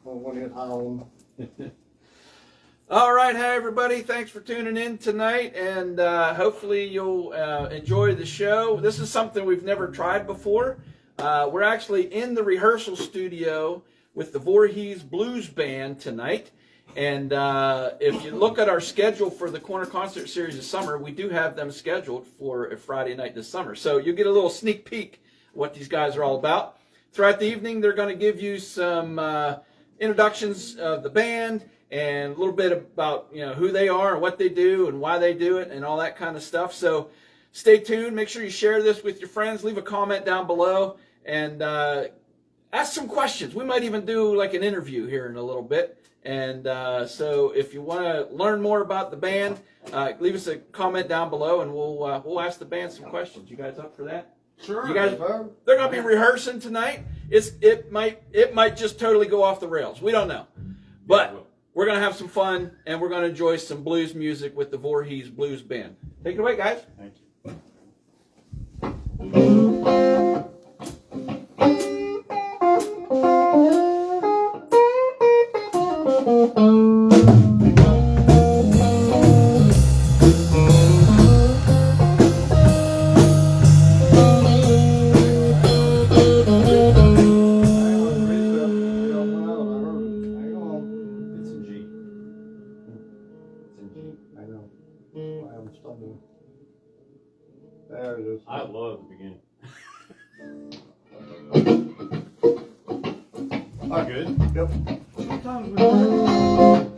when it's home. All right, hi everybody. Thanks for tuning in tonight, and hopefully you'll enjoy the show. This is something we've never tried before. We're actually in the rehearsal studio with the Voorhees Blues Band tonight. And if you look at our schedule for the Corner Concert Series this summer, we do have them scheduled for a Friday night this summer. So you'll get a little sneak peek what these guys are all about. Throughout the evening, they're going to give you some introductions of the band and a little bit about who they are and what they do and why they do it and all that kind of stuff. So stay tuned. Make sure you share this with your friends. Leave a comment down below and ask some questions. We might even do like an interview here in a little bit. And so if you want to learn more about the band, leave us a comment down below, and we'll ask the band some questions. You guys up for that? Sure. You guys, they're going to be rehearsing tonight. It might just totally go off the rails. We don't know, but we're going to have some fun, and we're going to enjoy some blues music with the Voorhees Blues Band. Take it away, guys. Thank you. I love the beginning. All good? Yep. Sometimes we learn.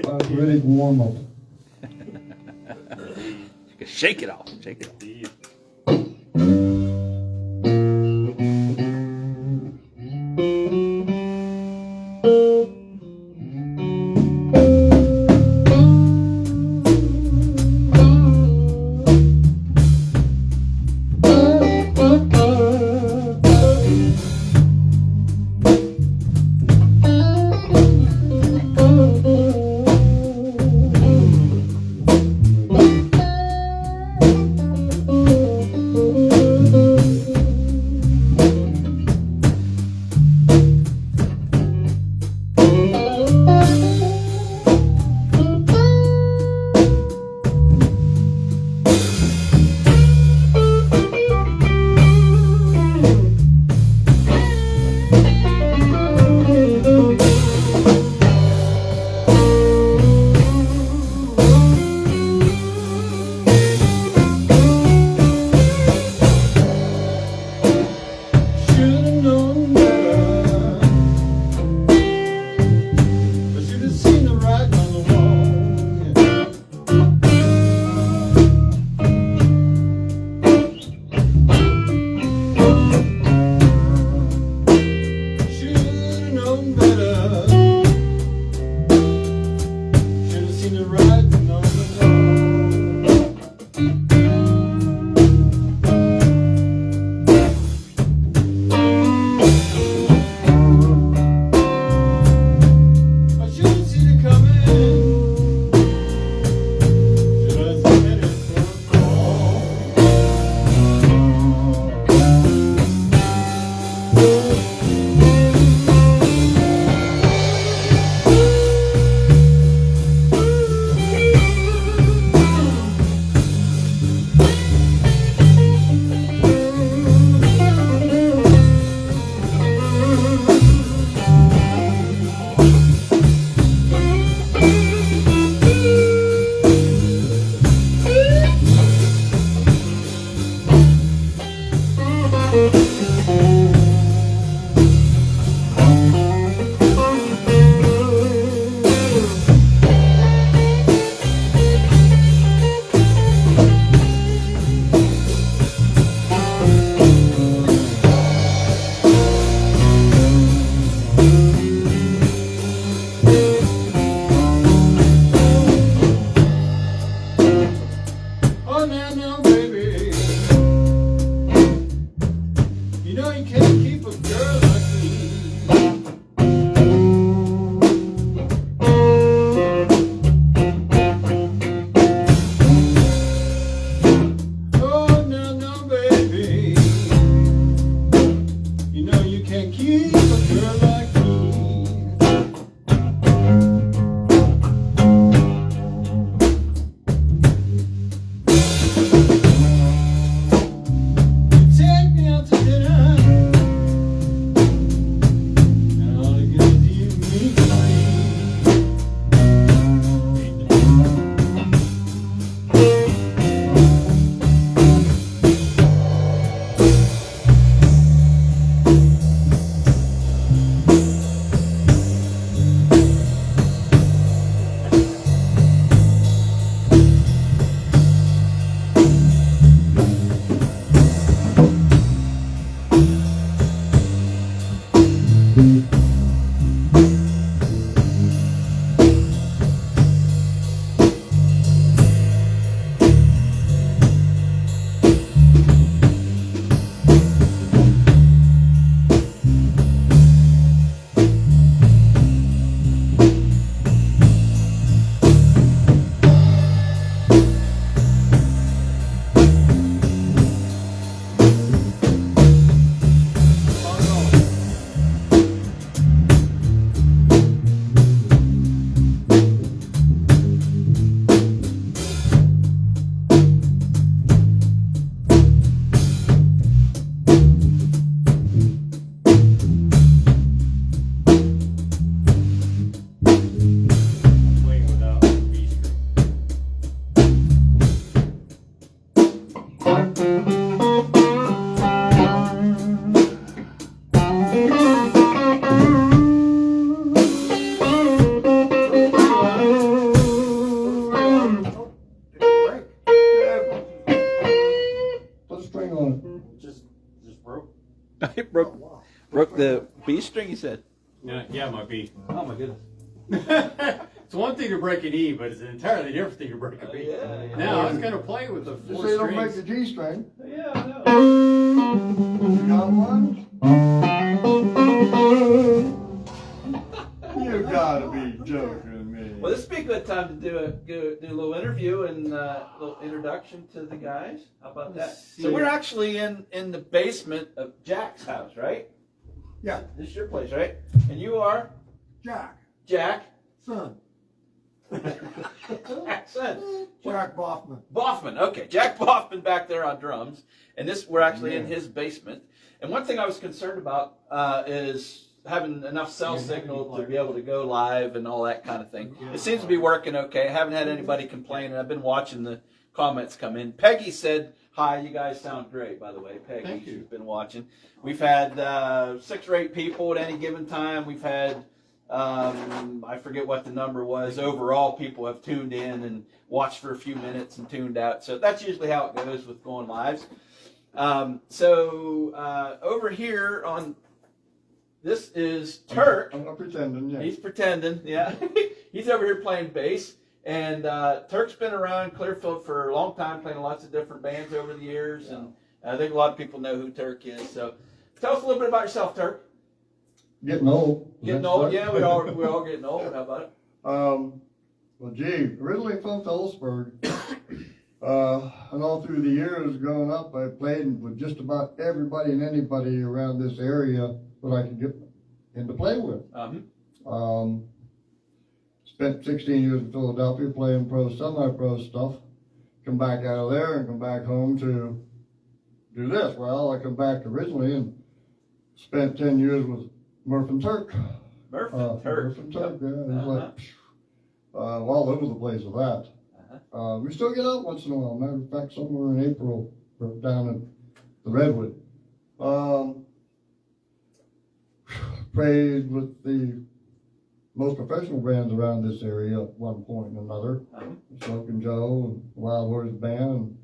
Ready to warm up. Shake it off. Shake it off. the B string, you said? Yeah, my B. Oh my goodness. It's one thing to break an E, but it's an entirely different thing to break a B. Yeah. Now, I was going to play with the Just four so you don't break strings. the G string. Yeah, I know. You got one? You gotta be joking me. Well, this would be a good time to do a little interview and a little introduction to the guys. How about that? So we're actually in the basement of Jack's house, right? Yeah, This is your place, right? And you are Jack, Jack. son, Jack's son. Jack Boffman. Boffman. Okay, Jack Boffman back there on drums, and we're actually in his basement. And one thing I was concerned about is having enough cell signal to be able to go live and all that kind of thing. It seems to be working okay. I haven't had anybody complain, and I've been watching the comments come in. Peggy said, "Hi, you guys sound great." By the way, Peggy, Thank you. she's been watching. We've had 6 or 8 people at any given time. We've had I forget what the number was. Overall, people have tuned in and watched for a few minutes and tuned out. So that's usually how it goes with going lives. Over here on this is Turk. I'm not pretending, yeah. He's pretending, yeah. He's over here playing bass. And Turk's been around Clearfield for a long time, playing lots of different bands over the years. And I think a lot of people know who Turk is. So tell us a little bit about yourself, Turk. Getting old. Getting old, yeah, we're all getting old. How about it? Well, gee, originally from Phillipsburg. And all through the years growing up, I played with just about everybody and anybody around this area that I could get in to play with. Spent 16 years in Philadelphia playing pro, semi-pro stuff. Come back out of there and come back home to do this. Well, I come back originally and spent 10 years with Murph and Turk. Murph and Turk. Murph and Turk, yeah. It was like all over the place with that. We still get out once in a while. Matter of fact, somewhere in April, we're down at the Redwood. Played with the most professional bands around this area at one point and another. Smoke and Joe and Wild Horse Band.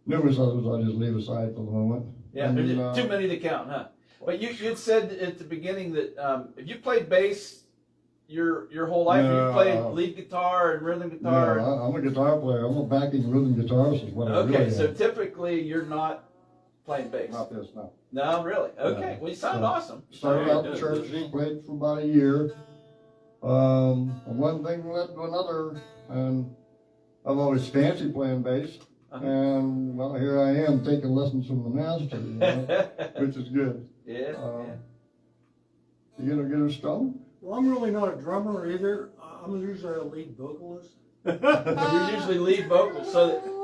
Numerous others I'll just leave aside for the moment. Yeah, and, there's too many to count, huh? But you'd said at the beginning that if you played bass your whole life, you played lead guitar and rhythm guitar. Yeah, I'm a guitar player. I'm a backing rhythm guitarist is what I really Okay, so am. typically you're not playing bass. Not this, no. No, really? Okay, Yeah. well you sound So, awesome. Started out in church, played for about a year. And one thing led to another, and I've always fancied playing bass. And well, here I am taking lessons from the master, you know, which is good. Yeah. You gonna get her strung? Well, I'm really not a drummer either. I'm usually a lead vocalist. You're usually lead vocals,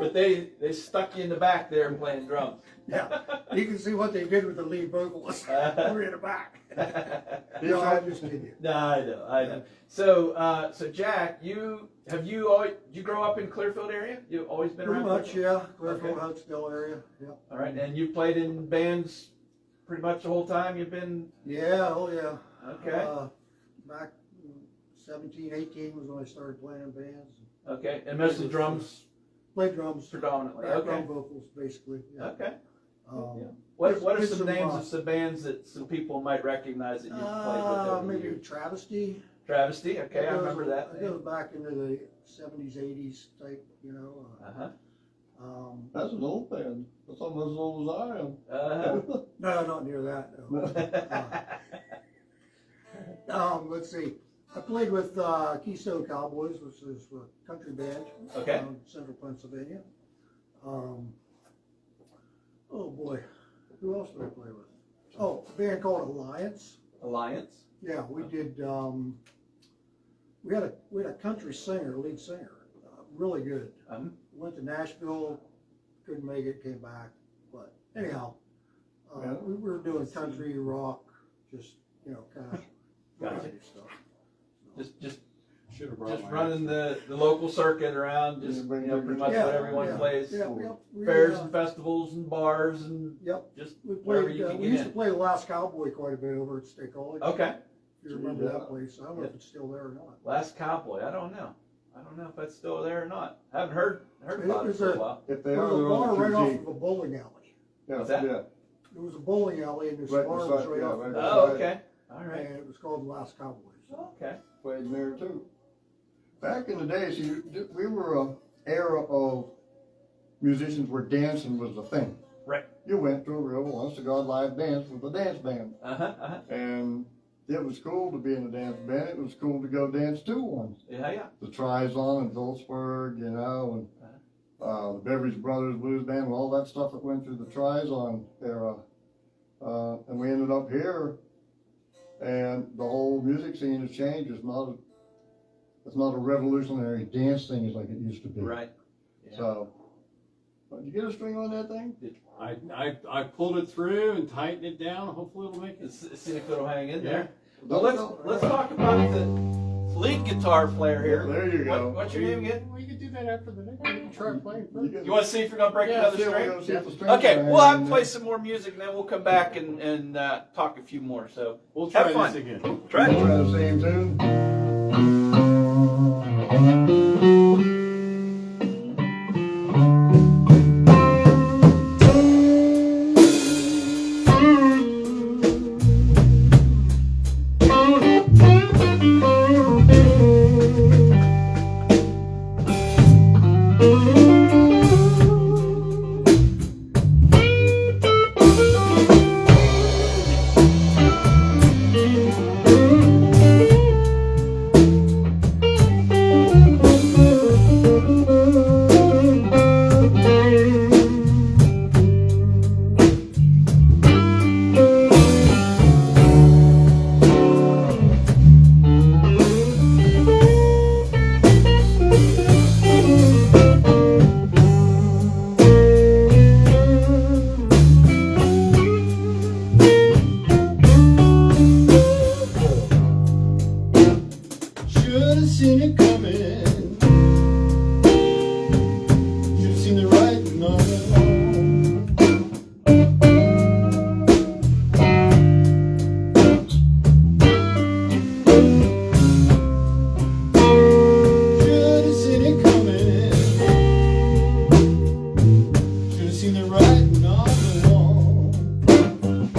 but they stuck you in the back there and playing drums. Yeah, you can see what they did with the lead vocalist. We're in the back. No, I'm just kidding. No, I know. So Jack, you grow up in Clearfield area? You've always been Pretty around? much, yeah. Clearfield, Huntsville area. Yeah. All right, and you played in bands pretty much the whole time you've been. Yeah. Oh yeah. Okay. Back 17, 18 was when I started playing in bands. Okay, and mostly drums Played drums. predominantly. Background Okay. vocals, basically. Yeah. Okay. Um, What are did some some, names of some bands that some people might recognize that you've played with over the maybe years? Travesty. Travesty. Okay, I remember that. It goes back into the 70s, 80s type, you know. That's an old band. That's almost as old as I am. No, not near that. No. Let's see. I played with Keystone Cowboys, which is a country band Okay. from central Pennsylvania. Oh boy, who else did I play with? Oh, a band called Alliance. Alliance. Yeah, we did. We had a country singer, lead singer, really good. Went to Nashville, couldn't make it, came back. But anyhow, we were doing country rock, just kind of variety stuff. Just Should have brought my running the local circuit around, just pretty much what everyone plays. Fairs and festivals and bars and just We wherever played. you can We get used to in. play the Last Cowboy quite a bit over at State College. Okay. If you remember that place, I don't know if it's still there or not. Last Cowboy. I don't know if that's still there or not. I haven't heard about it for a while. If they There's are, a they're bar on right off 2G. of a bowling alley. Yeah, What's that? yeah. there was a bowling alley and there's Right bars beside- right yeah, off. right there. Oh, okay. All right. And it was called the Last Cowboys. Okay. Played there too. Back in the day, see, we were a era of musicians where dancing was the thing. Right. You went to a real honest to God live dance with a dance band. Uh-huh. And it was cool to be in a dance band. It was cool to go dance to one. Yeah. The Trizon in Phillipsburg, you know, and the Beveridge Brothers Blues Band, and all that stuff that went through the Trizon era. And we ended up here, and the whole music scene has changed. It's not a revolutionary dance thing as like it used to be. Right. Yeah. So, did you get a string on that thing? I pulled it through and tightened it down. Hopefully it'll make it. See if it'll hang in Yeah. there. Well, let's talk about the lead guitar player here. There you go. What's your name again? Well, you can do that after the next one. You can try playing first. You want to see if you're gonna break another See, we're string? gonna see if the string Okay, can we'll have hang to play some more music, and then we'll come back and talk a few more. So We'll try have fun. this again. Try We'll it. try the same tune. Should've seen it coming. Should've seen the writing on the wall. Should've seen it coming. Should've seen the writing on the wall.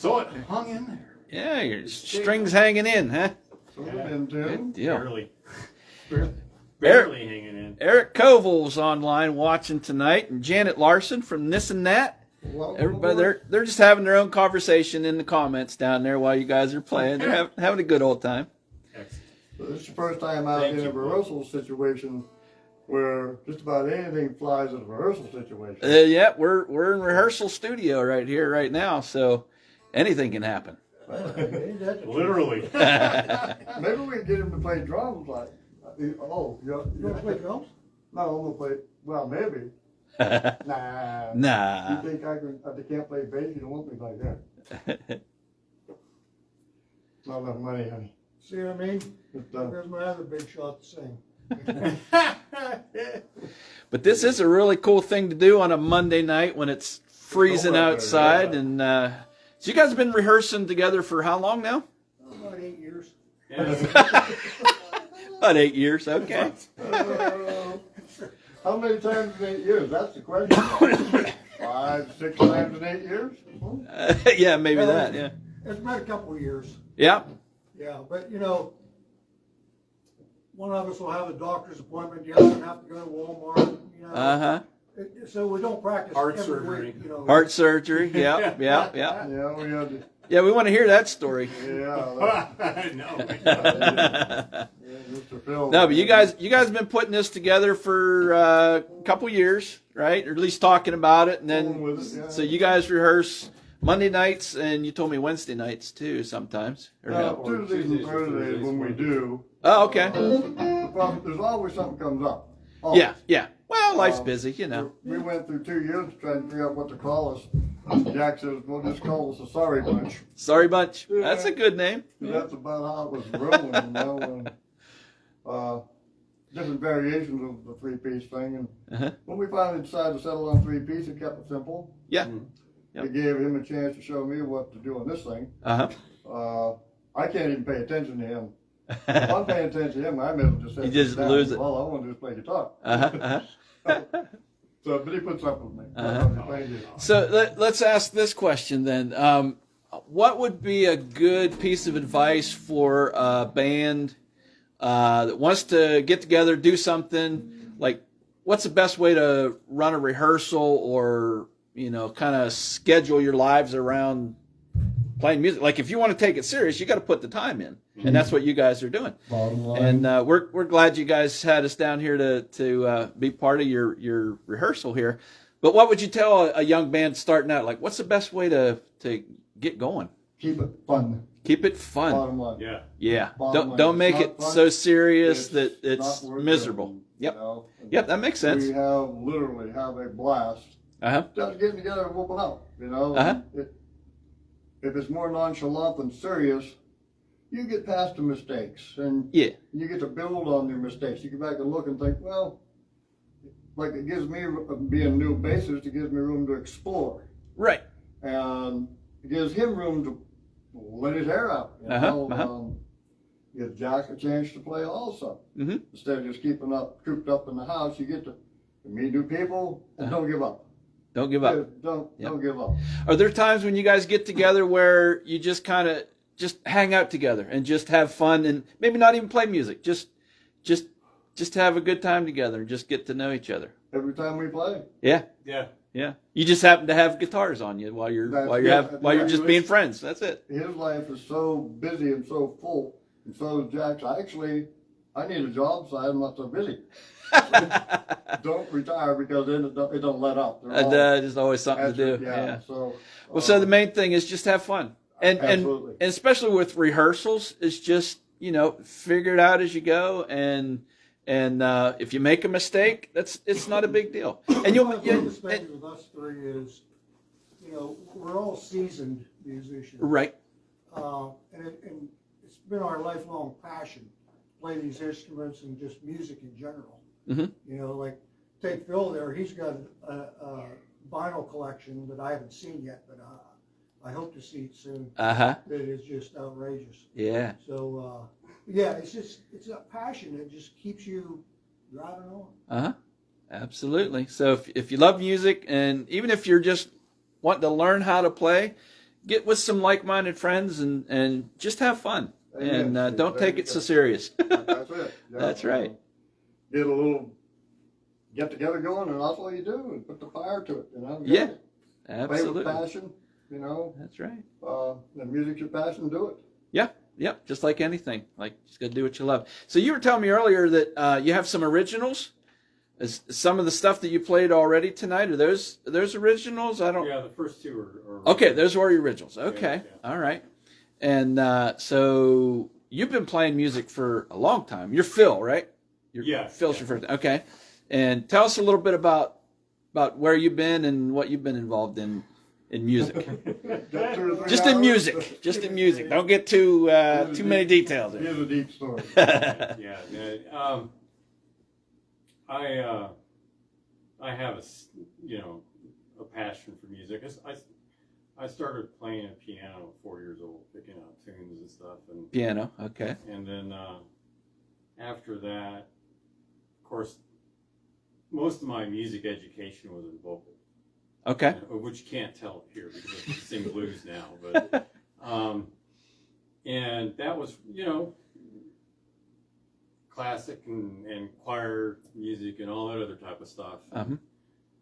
So it hung in there. Yeah, your strings hanging in, huh? Sort of in tune. Good deal. Barely. Barely hanging in. Eric Koval's online watching tonight, and Janet Larson from This and That. Welcome Everybody, aboard. they're just having their own conversation in the comments down there while you guys are playing. They're having a good old time. Excellent. This is the first time I've Thank been in a you. rehearsal situation where just about anything flies in a rehearsal situation. Yeah, we're in rehearsal studio right here, right now, so anything can happen. Ain't that the truth? Literally. Maybe we can get him to play drums like, oh, You want to play drums? no, I'm going to play, well, maybe. Nah. Nah. You think I can't play bass? You don't want me like that. Not enough money, honey. See what I mean? But, There's my other big shot to sing. But this is a really cool thing to do on a Monday night when it's freezing Oh, outside. yeah. And so you guys have been rehearsing together for how long now? About 8 years. About 8 years. Okay. how many times in 8 years? That's the question. 5, 6 times in 8 years? Yeah, maybe that. Yeah. It's been a couple of years. Yeah. Yeah, but you know, one of us will have a doctor's appointment, the other one have to go to Walmart, you know. Uh-huh. So we don't practice Heart every surgery. week, you know. Heart surgery. Yeah. Yeah. Yeah. Yeah, we had to, Yeah, we want to hear that story. yeah. No. Mr. Phil. No, but you guys have been putting this together for a couple years, right? Or at least talking about it, and then With it, yeah. so you guys rehearse Monday nights, and you told me Wednesday nights too sometimes. Or no? Tuesdays and Tuesdays or Thursdays Thursdays when we when- do. Oh, okay. The problem, there's always something comes up. Always. Yeah, yeah. Well, life's busy, you know. We went through 2 years trying to figure out what to call us. Jack says, well, just call us a sorry bunch. Sorry bunch. That's a good name. That's about how it was rolling, you know. And, different variations of the three-piece thing. And Uh-huh. when we finally decided to settle on three-piece, it kept it simple. Yeah. Yep. It gave him a chance to show me what to do on this thing. Uh I can't even pay attention to him. If huh. I'm paying attention to him, I may as well just sit You just down. lose it. All I want to do is play guitar. Uh-huh. So, but he puts up with me. Uh-huh. Thank you. So let's ask this question then. What would be a good piece of advice for a band that wants to get together, do something? Like, what's the best way to run a rehearsal, or kind of schedule your lives around playing music? Like, if you want to take it serious, you got to put the time in, and that's what you guys are doing. Bottom line. And we're glad you guys had us down here to be part of your rehearsal here. But what would you tell a young band starting out? Like, what's the best way to get going? Keep it fun. Keep it fun. Bottom line. Yeah. Yeah. Bottom line. Don't It's make not it fun. so serious that not it's worth miserable. doing, Yep. you know? Yep, that makes sense. We have literally have a blast. Uh-huh. Just getting together and whooping out, you know. Uh-huh. If it's more nonchalant than serious, you get past the mistakes and Yeah. you get to build on your mistakes. You get back and look and think, well, like it gives me, being a new bassist, it gives me room to explore. Right. And it gives him room to let his hair out. You Uh-huh, know? uh-huh. Give Jack a chance to play also. Mhm. Instead of just keeping up, cooped up in the house, you get to meet new people and don't give up. Don't give up. Don't Yep. give up. Are there times when you guys get together where you just kind of just hang out together and just have fun, and maybe not even play music, just have a good time together and just get to know each other? Every time we play. Yeah. Yeah. Yeah. You just happen to have guitars on you while you're just being friends. That's it. His life is so busy and so full, and so is Jack's. I need a job, so I'm not so busy. Don't retire because then it don't let up. They're all- There's always something to do. Yeah. So. Well, so the main thing is just have fun, and Absolutely. and especially with rehearsals, it's just figure it out as you go, and if you make a mistake, it's not a big deal. And The biggest thing with us three is, we're all seasoned musicians. right. And it's been our lifelong passion, to play these instruments and just music in general. Mhm. Like take Phil there, he's got a vinyl collection that I haven't seen yet, but I hope to see it soon. Uh-huh. That is just outrageous. Yeah. So, yeah, it's a passion that just keeps you driving on. Uh-huh. Absolutely. So if you love music, and even if you're just wanting to learn how to play, get with some like-minded friends and just have fun. Amen. And don't take it so serious. That's it. Yeah. That's right. Get a little get together going, and that's all you do, and put the fire to it. Yeah, Play absolutely. with passion. That's right. And music's your passion. Do it. Yep, just like anything. Like, just got to do what you love. So you were telling me earlier that you have some originals. Is some of the stuff that you played already tonight, are those originals? I don't. Yeah, the first two are Okay, those were originals. Okay, Yeah. all right. And so you've been playing music for a long time. You're Phil, right? Yeah. Phil's your first. Okay, and tell us a little bit about where you've been and what you've been involved in music. Just in music. Just in music. Don't get too many details. Here's a deep story. Yeah. I have a passion for music. I started playing a piano at 4 years old, picking out tunes and stuff, and Piano. Okay. and then after that, of course, most of my music education was in vocal. Okay. Which you can't tell here because I sing blues now, but and that was classic and choir music and all that other type of stuff. Uh-huh.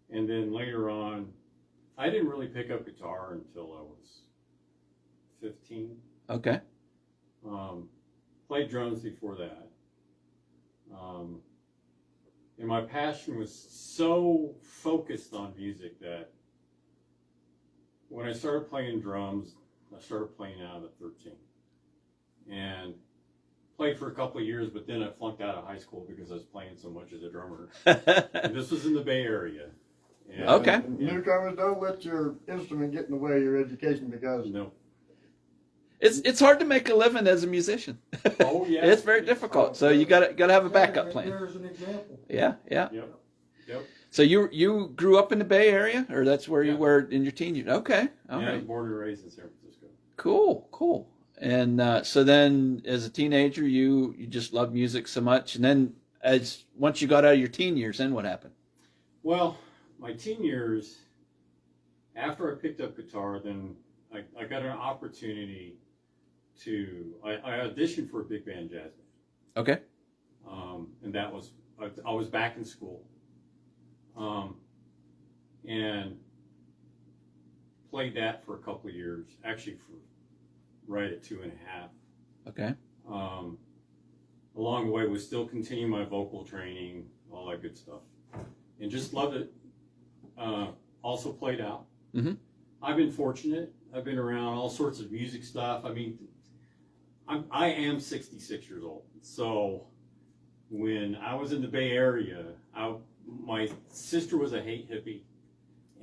And then later on, I didn't really pick up guitar until I was 15. Okay. Played drums before that. And my passion was so focused on music that when I started playing drums, I started playing out at 13. And played for a couple of years, but then I flunked out of high school because I was playing so much as a drummer. And this was in the Bay Area. And, Okay. And newcomers, don't let your instrument get in the way of your education, because No. It's hard to make a living as a musician. Oh, yeah. It's very difficult. So you gotta have a backup plan. There's an example. Yeah. Yep. So you grew up in the Bay Area, or that's where you Yeah. were in your teen years? Okay. All Yeah, right. I'm born and raised in San Francisco. Cool. And so then, as a teenager, you just loved music so much, and then once you got out of your teen years, then what happened? Well, my teen years, after I picked up guitar, then I got an opportunity I auditioned for a big band jazz band. Okay. And that was, I was back in school. And played that for a couple of years, actually for right at 2.5. Okay. Along the way was still continuing my vocal training, all that good stuff. And just loved it. Also played out. Mm-hmm. I've been fortunate. I've been around all sorts of music stuff. I mean, I am 66 years old. So when I was in the Bay Area, my sister was a hate hippie,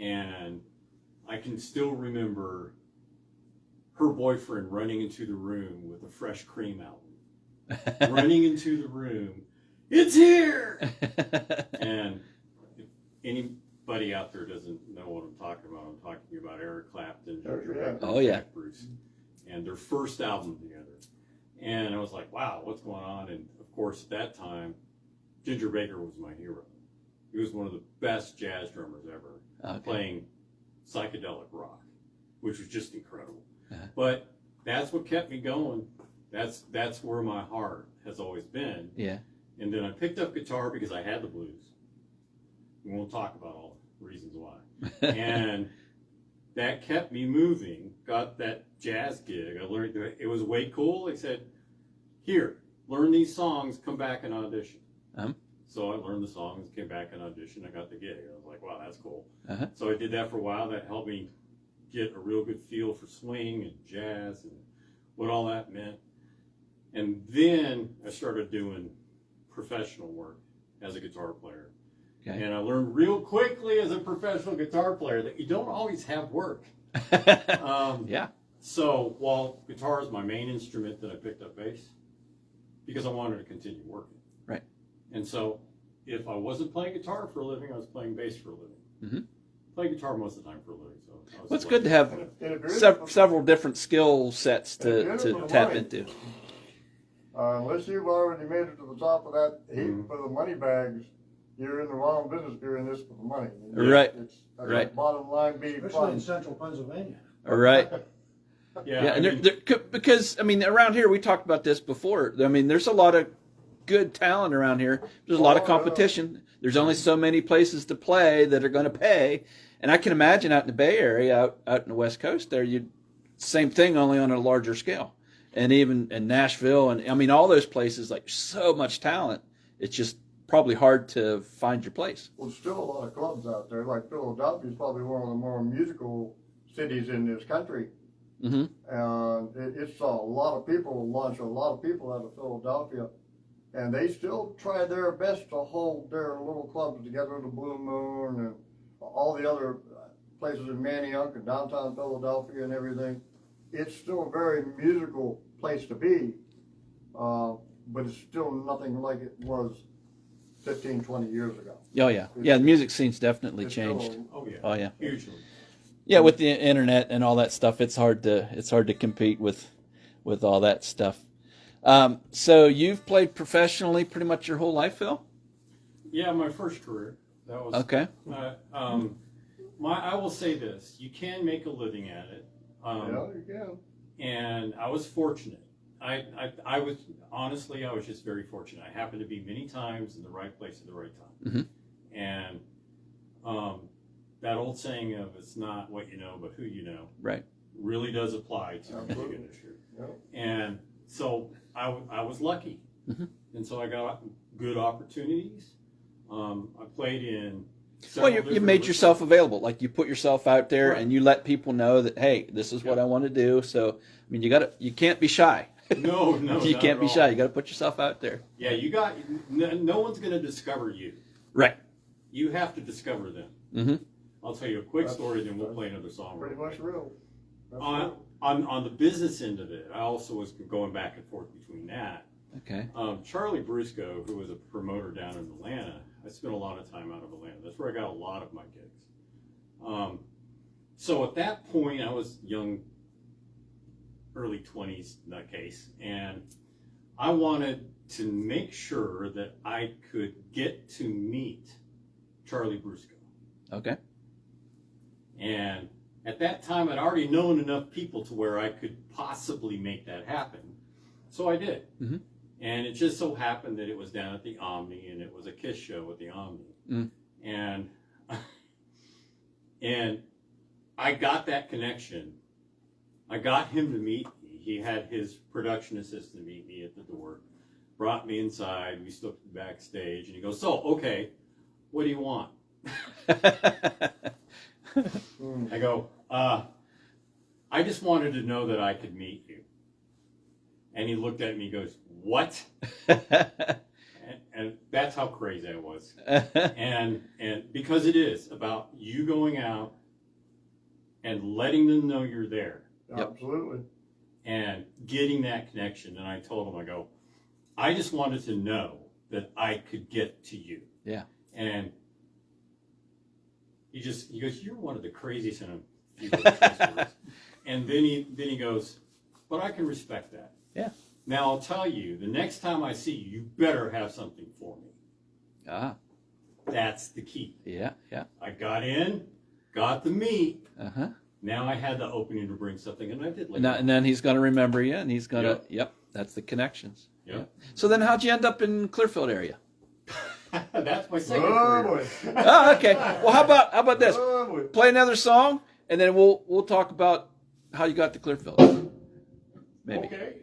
and I can still remember her boyfriend running into the room with a Fresh Cream album. Running into the room, it's here! And if anybody out there doesn't know what I'm talking about Eric Clapton, Ginger Baker, Oh, yeah. Jack Bruce, and their first album together. And I was like, wow, what's going on? And of course, at that time, Ginger Baker was my hero. He was one of the best jazz drummers ever, playing psychedelic rock, which was just incredible. Uh-huh. But that's what kept me going. That's where my heart has always been. Yeah. And then I picked up guitar because I had the blues. We won't talk about all the reasons why. And that kept me moving. Got that jazz gig. I learned that it was way cool. They said, here, learn these songs, come back and audition. So I learned the songs, came back and auditioned. I got the gig. I was like, wow, that's cool. Uh-huh. So I did that for a while. That helped me get a real good feel for swing and jazz and what all that meant. And then I started doing professional work as a guitar player. Okay. And I learned real quickly as a professional guitar player that you don't always have work. Yeah. So while guitar is my main instrument, then I picked up bass because I wanted to continue working. Right. And so if I wasn't playing guitar for a living, I was playing bass for a living. Mm-hmm. Play guitar most of the time for a living. So Well, it's good to have several different skill sets to tap into. Unless you've already made it to the top of that heap for the money bags, you're in the wrong business. You're in this for the money. Right. It's Right. Bottom line, be Especially in fun. central Pennsylvania. Right. Yeah, Yeah, I and mean, because I mean, around here we talked about this before. I mean, there's a lot of good talent around here. There's a lot of Oh, yeah. competition. There's only so many places to play that are going to pay. And I can imagine out in the Bay Area, out in the West Coast, there you same thing, only on a larger scale. And even in Nashville, and I mean all those places, like so much talent. It's just probably hard to find your place. Well, there's still a lot of clubs out there. Like Philadelphia is probably one of the more musical cities in this country. Mm-hmm. And it saw a lot of people, launch a lot of people out of Philadelphia. And they still try their best to hold their little clubs together, the Blue Moon and all the other places in Manayunk and downtown Philadelphia and everything. It's still a very musical place to be, but it's still nothing like it was 15, 20 years ago. Oh yeah, yeah. The music scene's definitely It's changed. still- oh yeah, Oh yeah, hugely. yeah. With the internet and all that stuff, it's hard to compete with all that stuff. So you've played professionally pretty much your whole life, Phil? Yeah, my first career. That was Okay. I will say this: you can make a living at it. Yeah, you can. And I was fortunate. I was honestly, I was just very fortunate. I happened to be many times in the right place at the right time. Mm-hmm. And that old saying of "it's not what you know, but who you know," Right. really does apply to the music Absolutely. industry. Yeah. And so I was lucky, Mhm. and so I got good opportunities. I played in. Well, you different made lists. yourself available. Like you put yourself out there, Right. and you let people know that hey, this is what I want to do. So I mean, you can't be shy. No, You not can't at be all. shy. You got to put yourself out there. Yeah, no one's going to discover you. Right. You have to discover them. Mm-hmm. I'll tell you a quick That's- story, then we'll play another song. Pretty much real. That's On, real. on the business end of it, I also was going back and forth between that. Okay. Charlie Brusco, who was a promoter down in Atlanta, I spent a lot of time out of Atlanta. That's where I got a lot of my gigs. So at that point, I was young, early 20s in that case, and I wanted to make sure that I could get to meet Charlie Brusco. Okay. And at that time, I'd already known enough people to where I could possibly make that happen. So I did. Mhm. And it just so happened that it was down at the Omni, and it was a Kiss show at the Omni. Mm. And I got that connection. I got him to meet me. He had his production assistant meet me at the door, brought me inside. We stood backstage, and he goes, "So, okay, what do you want?" I go, I just wanted to know that I could meet you. And he looked at me and goes, "What?" And that's how crazy I was. And because it is about you going out and letting them know you're there Yep. Absolutely. and getting that connection. And I told him, I go, I just wanted to know that I could get to you. Yeah. And he goes, "You're one of the craziest," and a few other choice words. And then he goes, "But I can respect that." Yeah. Now I'll tell you, the next time I see you, you better have something for me. Ah. That's the key. Yeah. Yeah. I got in, got the meat. Uh-huh. Now I had the opening to bring something, and I did. And then he's going to remember you, and he's going to. Yep. That's the connections. Yep. So then, how'd you end up in Clearfield area? That's my second Oh, career. boy. Oh, okay. Well, how about this? Oh, boy. Play another song, and then we'll talk about how you got to Clearfield. Maybe. Okay.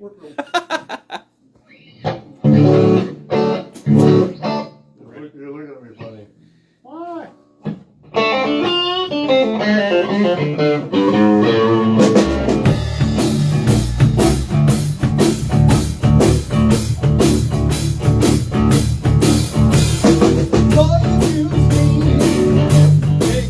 You're looking at me funny. Why? Take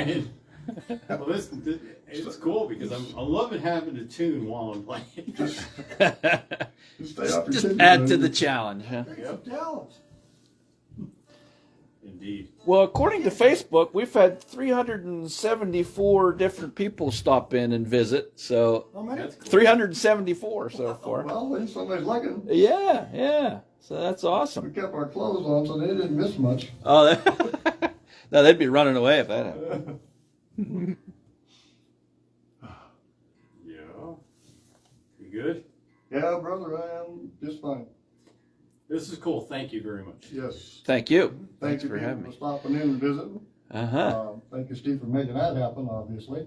trying. Well, it's cool because I'm loving having a tune while I'm playing. Just stay off your Just titty, add buddy. to the challenge, huh? Yep. Talent. Indeed. Well, according to Facebook, we've had 374 different people stop in and visit. So How many? That's cool. 374 so far. Well, at least somebody's looking. Yeah. So that's We awesome. kept our clothes on, so they didn't miss much. Oh, no, they'd be running away if that happened. Yeah. You good? Yeah, brother, I am just fine. This is cool. Thank you very much. Yes. Thank you. Thank Thanks you for having for me. stopping in and visiting. Uh-huh. Thank you, Steve, for making that happen, obviously.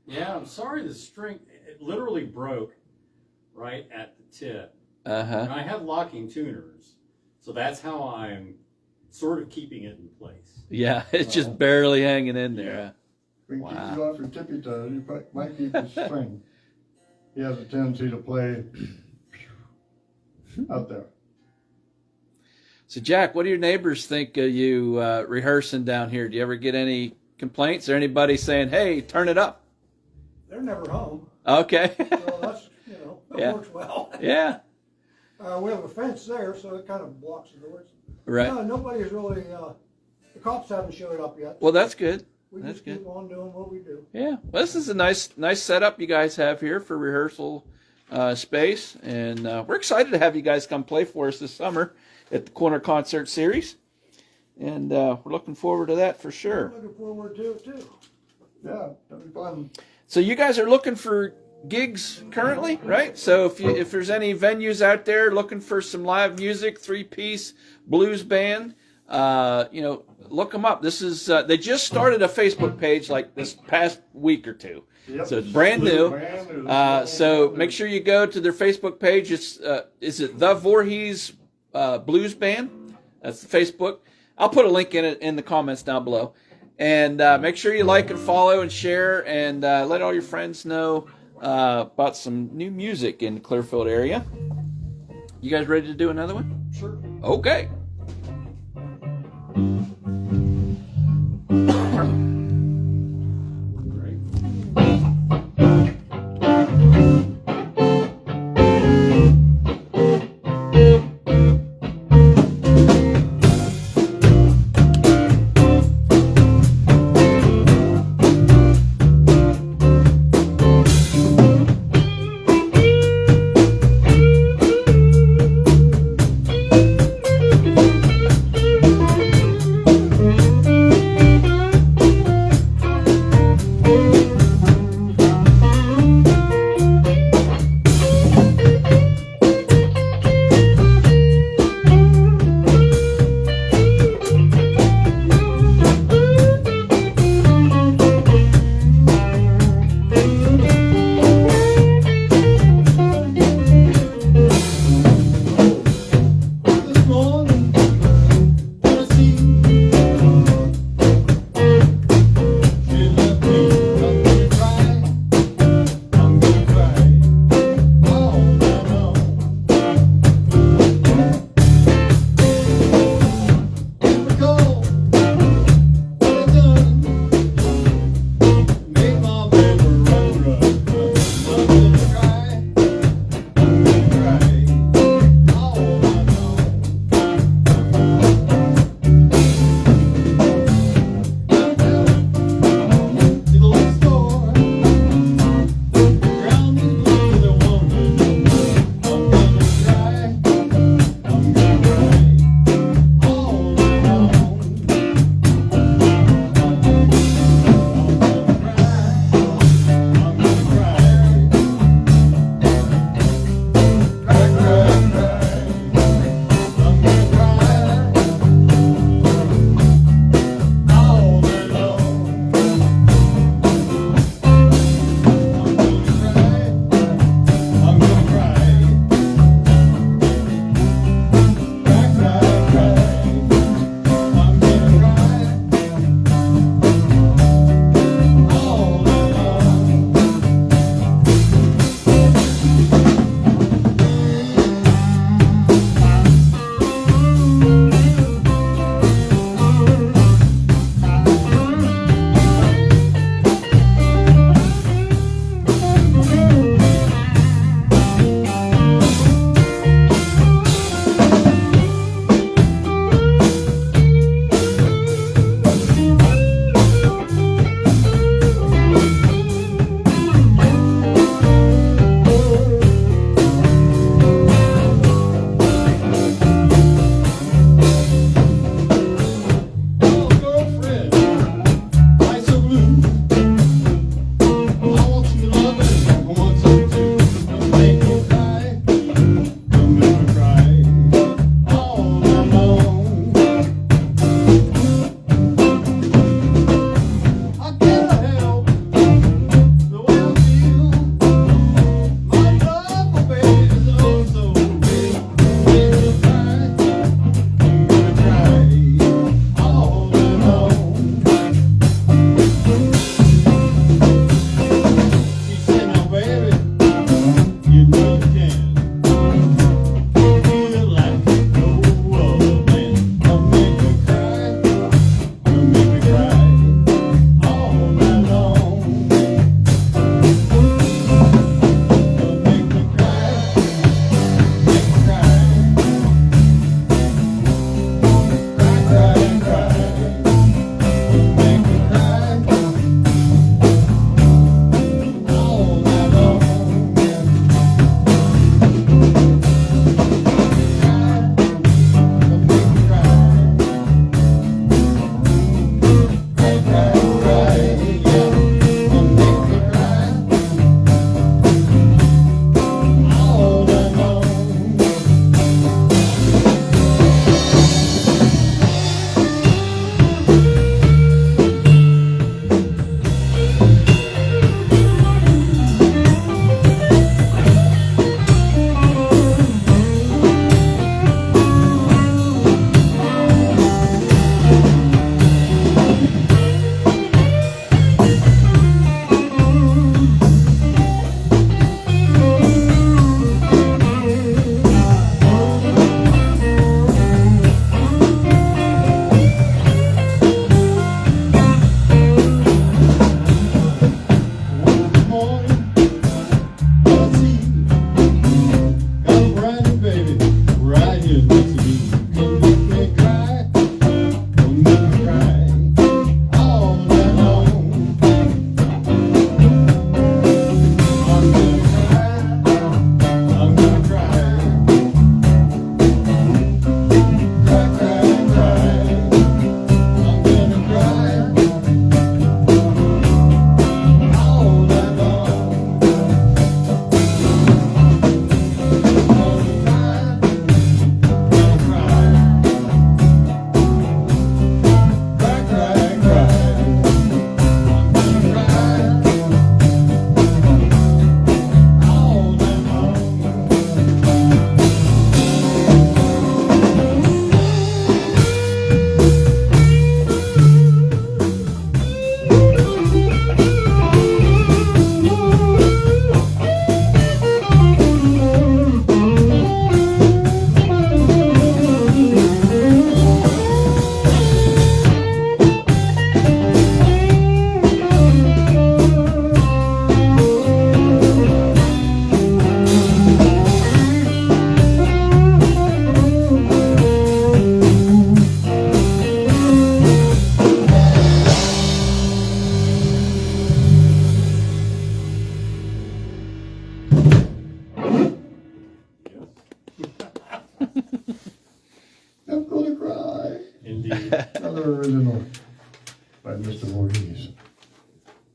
Yeah, I'm sorry the string, it literally broke right at the tip. Uh-huh. And I have locking tuners, so that's how I'm sort of keeping it in place. Yeah, it's just barely hanging in there. We can Wow. keep you off your tippy toes. You might keep his string. He has a tendency to play out there. So, Jack, what do your neighbors think of you rehearsing down here? Do you ever get any complaints or anybody saying, hey, turn it up? They're never home, Okay. so that's, that Yeah. works well. Yeah. We have a fence there, so it kind of blocks the doors. Right. No, nobody's really, the cops haven't showed up yet. Well, that's good. We that's just good. keep on doing what we do. Yeah. Well, this is a nice setup you guys have here for rehearsal space. And we're excited to have you guys come play for us this summer at the Corner Concert Series. And we're looking forward to that for sure. I'm looking forward to it too. Yeah, that'd be fun. So you guys are looking for gigs currently, right? So if there's any venues out there looking for some live music, 3-piece blues band, look them up. This is they just started a Facebook page like this past week or two, Yep. so it's brand new. Brand new. So make sure you go to their Facebook page. It's is it the Voorhees Blues Band? That's the Facebook. I'll put a link in it in the comments down below. And make sure you like and follow and share and let all your friends know about some new music in the Clearfield area. You guys ready to do another one? Sure. Okay.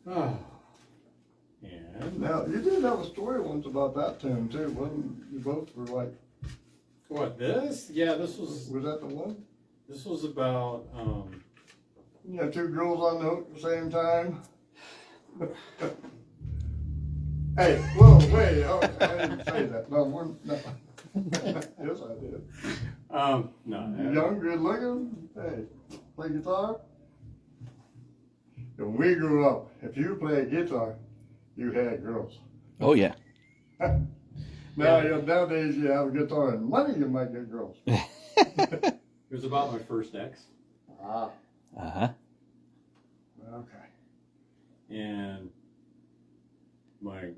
And Now, you did have a story once about that tune too, wasn't you? Both were like, what, this? Yeah, this was that the one? about, You know, two girls on the hook at the same time. Hey, whoa, wait, oh, I didn't say that. No, we're, no. Yes, I did. no. Young, good looking, hey, play guitar. When we grew up, if you played guitar, you had girls. Oh yeah. Nowadays you have a guitar and money, you might get girls. It was about my first ex. Ah, Uh-huh. okay. And my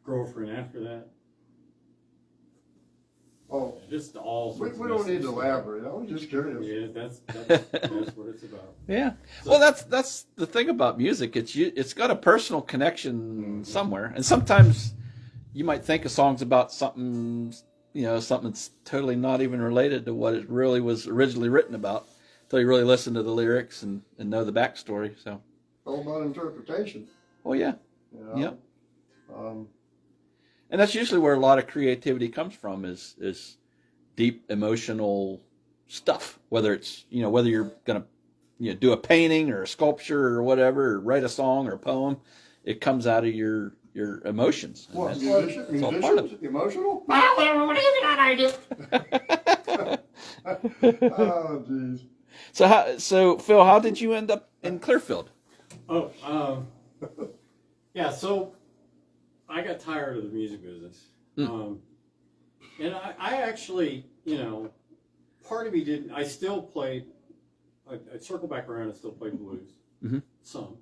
girlfriend after that. Oh, Just all we sorts of don't need messages. to elaborate. I was just curious. Yeah, that's what it's about. Yeah. So- Well, that's the thing about music. It's got a personal connection somewhere, and sometimes you might think a song's about something, something that's totally not even related to what it really was originally written about, until you really listen to the lyrics and know the backstory. So. All about interpretation. Oh yeah. You know? Yep. Um, And that's usually where a lot of creativity comes from is deep emotional stuff. Whether it's whether you're gonna do a painting or a sculpture or whatever, or write a song or a poem, it comes out of your emotions. And what, that's all part of musicians? Emotional? it. Oh, jeez. So Phil, how did you end up in Clearfield? Oh, yeah. So I got tired of the music business, and I actually, part of me didn't. I still played. I circle back around and still play blues, some.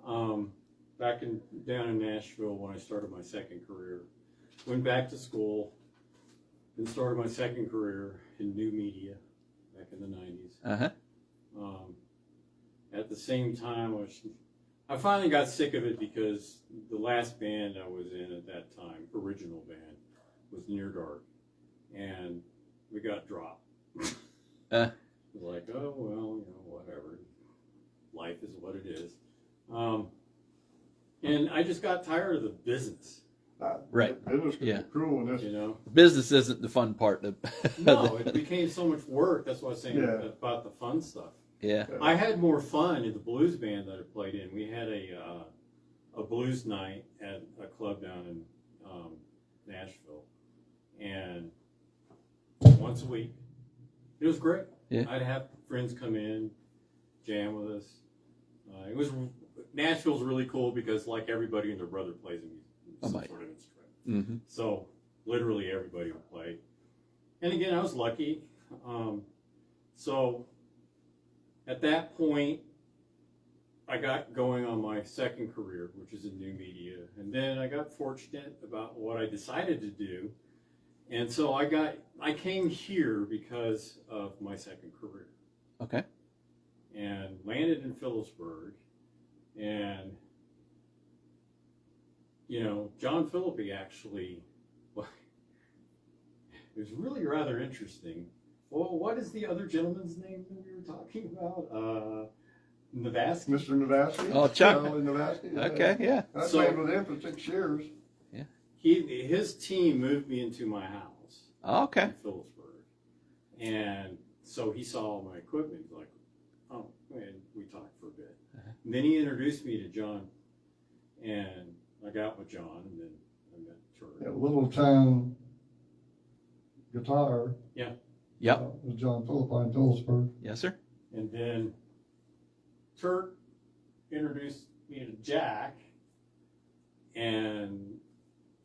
Down in Nashville when I started my second career, went back to school, and started my second career in new media back in the '90s. Uh-huh. At the same time, I finally got sick of it because the last band I was in at that time, original band, was Near Dark, and we got dropped. It was like, oh well, whatever. Life is what it is. And I just got tired of the business. Right. Business can Yeah. be cruel in this. Business isn't the fun part. No, it became so much work. That's what I was saying Yeah. about the fun stuff. Yeah. I had more fun in the blues band that I played in. We had a blues night at a club down in Nashville, and once a week, it was great. Yeah. I'd have friends come in, jam with us. Nashville's really cool because like everybody and their brother plays some sort of instrument. Mm-hmm. So literally everybody would play. And again, I was lucky. So at that point, I got going on my second career, which is in new media. And then I got fortunate about what I decided to do. And so I came here because of my second career. Okay. And landed in Phillipsburg. And, John Philippi actually, it was really rather interesting. Well, what is the other gentleman's name that we were talking about? Navasky? Mr. Navasky? Oh, Chuck. Charlie Navasky? Yeah. Okay. Yeah. I So- played with him for 6 years. His team moved me into my house Okay. in Phillipsburg. And so he saw all my equipment. He's like, oh, and we talked for a bit. And then he introduced me to John. And I got with John, and then I met Turk. Yeah, little town guitar. Yep. With John Philippi in Phillipsburg. Yes, sir. And then Turk introduced me to Jack, and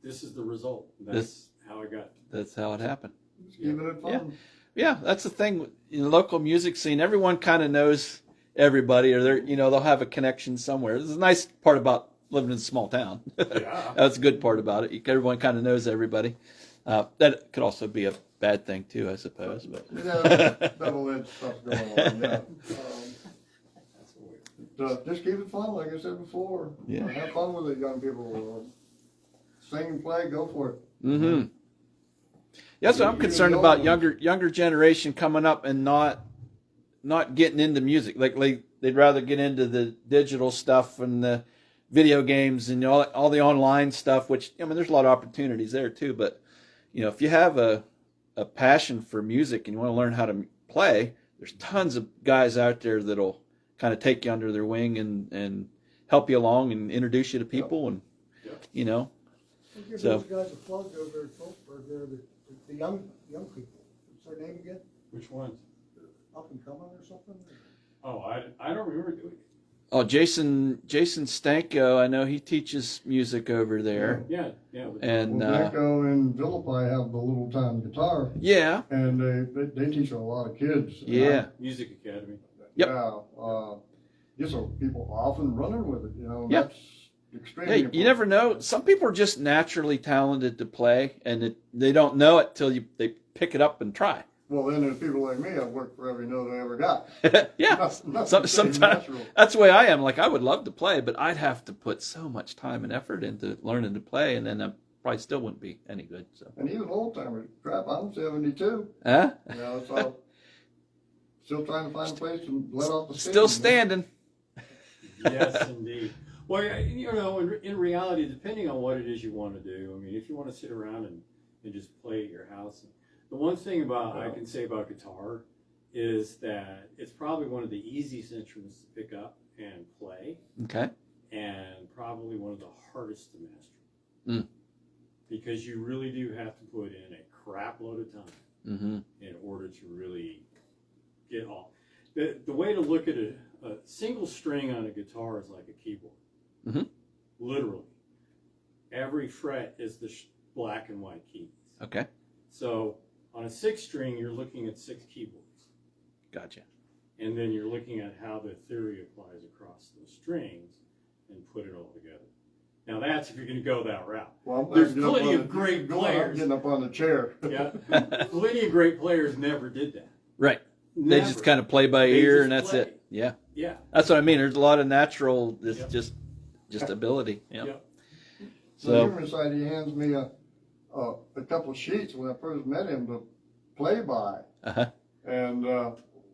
this is the result. That's how I got. That's how it happened. Just giving it fun. Yeah, that's the thing in the local music scene. Everyone kind of knows everybody, or they'll have a connection somewhere. This is a nice part about living in a small town. Yeah. That's a good part about it. Everyone kind of knows everybody. That could also be a bad thing too, I suppose. But Double-edged stuff going on, yeah. That's weird. Just keep it fun, like I said before. Yeah. Have fun with it, young people. Sing and play, go for it. mm-hmm. Yeah, that's what I'm concerned about. Younger generation coming up and not getting into music. Like they'd rather get into the digital stuff and the video games and all the online stuff, which, I mean, there's a lot of opportunities there too. But, if you have a passion for music and you want to learn how to play, there's tons of guys out there that'll kind of take you under their wing and help you along and introduce you to people. And, We'll give So- those guys a plug over there at Phillipsburg, there, the young people. What's their name again? Which ones? Up and coming or something? Oh, I don't remember doing it. Oh, Jason Stanko, I know he teaches music over there. Yeah. And Well, Deco and Philippi have the little time guitar, yeah, and they teach a lot of kids. yeah. Music Academy. Yep. Yeah, just so people often running with it, Yep. that's extremely Hey, you never know. Some people are just naturally talented to play, and they don't know it till they pick it up and try. Well, then there's people like me, I've worked for every note I ever got. Yeah, Nothing sometimes natural. that's the way I am. Like, I would love to play, but I'd have to put so much time and effort into learning to play, and then I probably still wouldn't be any good. So, And even old timers, crap, I'm 72. huh? So still trying to find a place to let off the steam. Still standing. Yes, indeed. Well, in reality, depending on what it is you want to do, I mean, if you want to sit around and just play at your house, the one thing I can say about guitar is that it's probably one of the easiest instruments to pick up and play, Okay. and probably one of the hardest to master. Mm. Because you really do have to put in a crap load of time Mm-hmm. in order to really get all. The way to look at a single string on a guitar is like a keyboard. Mhm. Literally. Every fret is the black and white keys. Okay. So on a 6-string, you're looking at 6 keyboards. Gotcha. And then you're looking at how the theory applies across those strings and put it all together. Now that's if you're going to go that route. Well, I'm There's getting up plenty on of great I'm players. getting up on the chair. Yeah. Plenty of great players never did that. Right. They Never. just kind of play by They ear, just and that's play. it. Yeah. Yeah. That's what I mean. There's a lot of natural, Yep. just ability. Yeah. Yep. The So, humorous side, he hands me a couple of sheets when I first met him to play by. uh-huh. And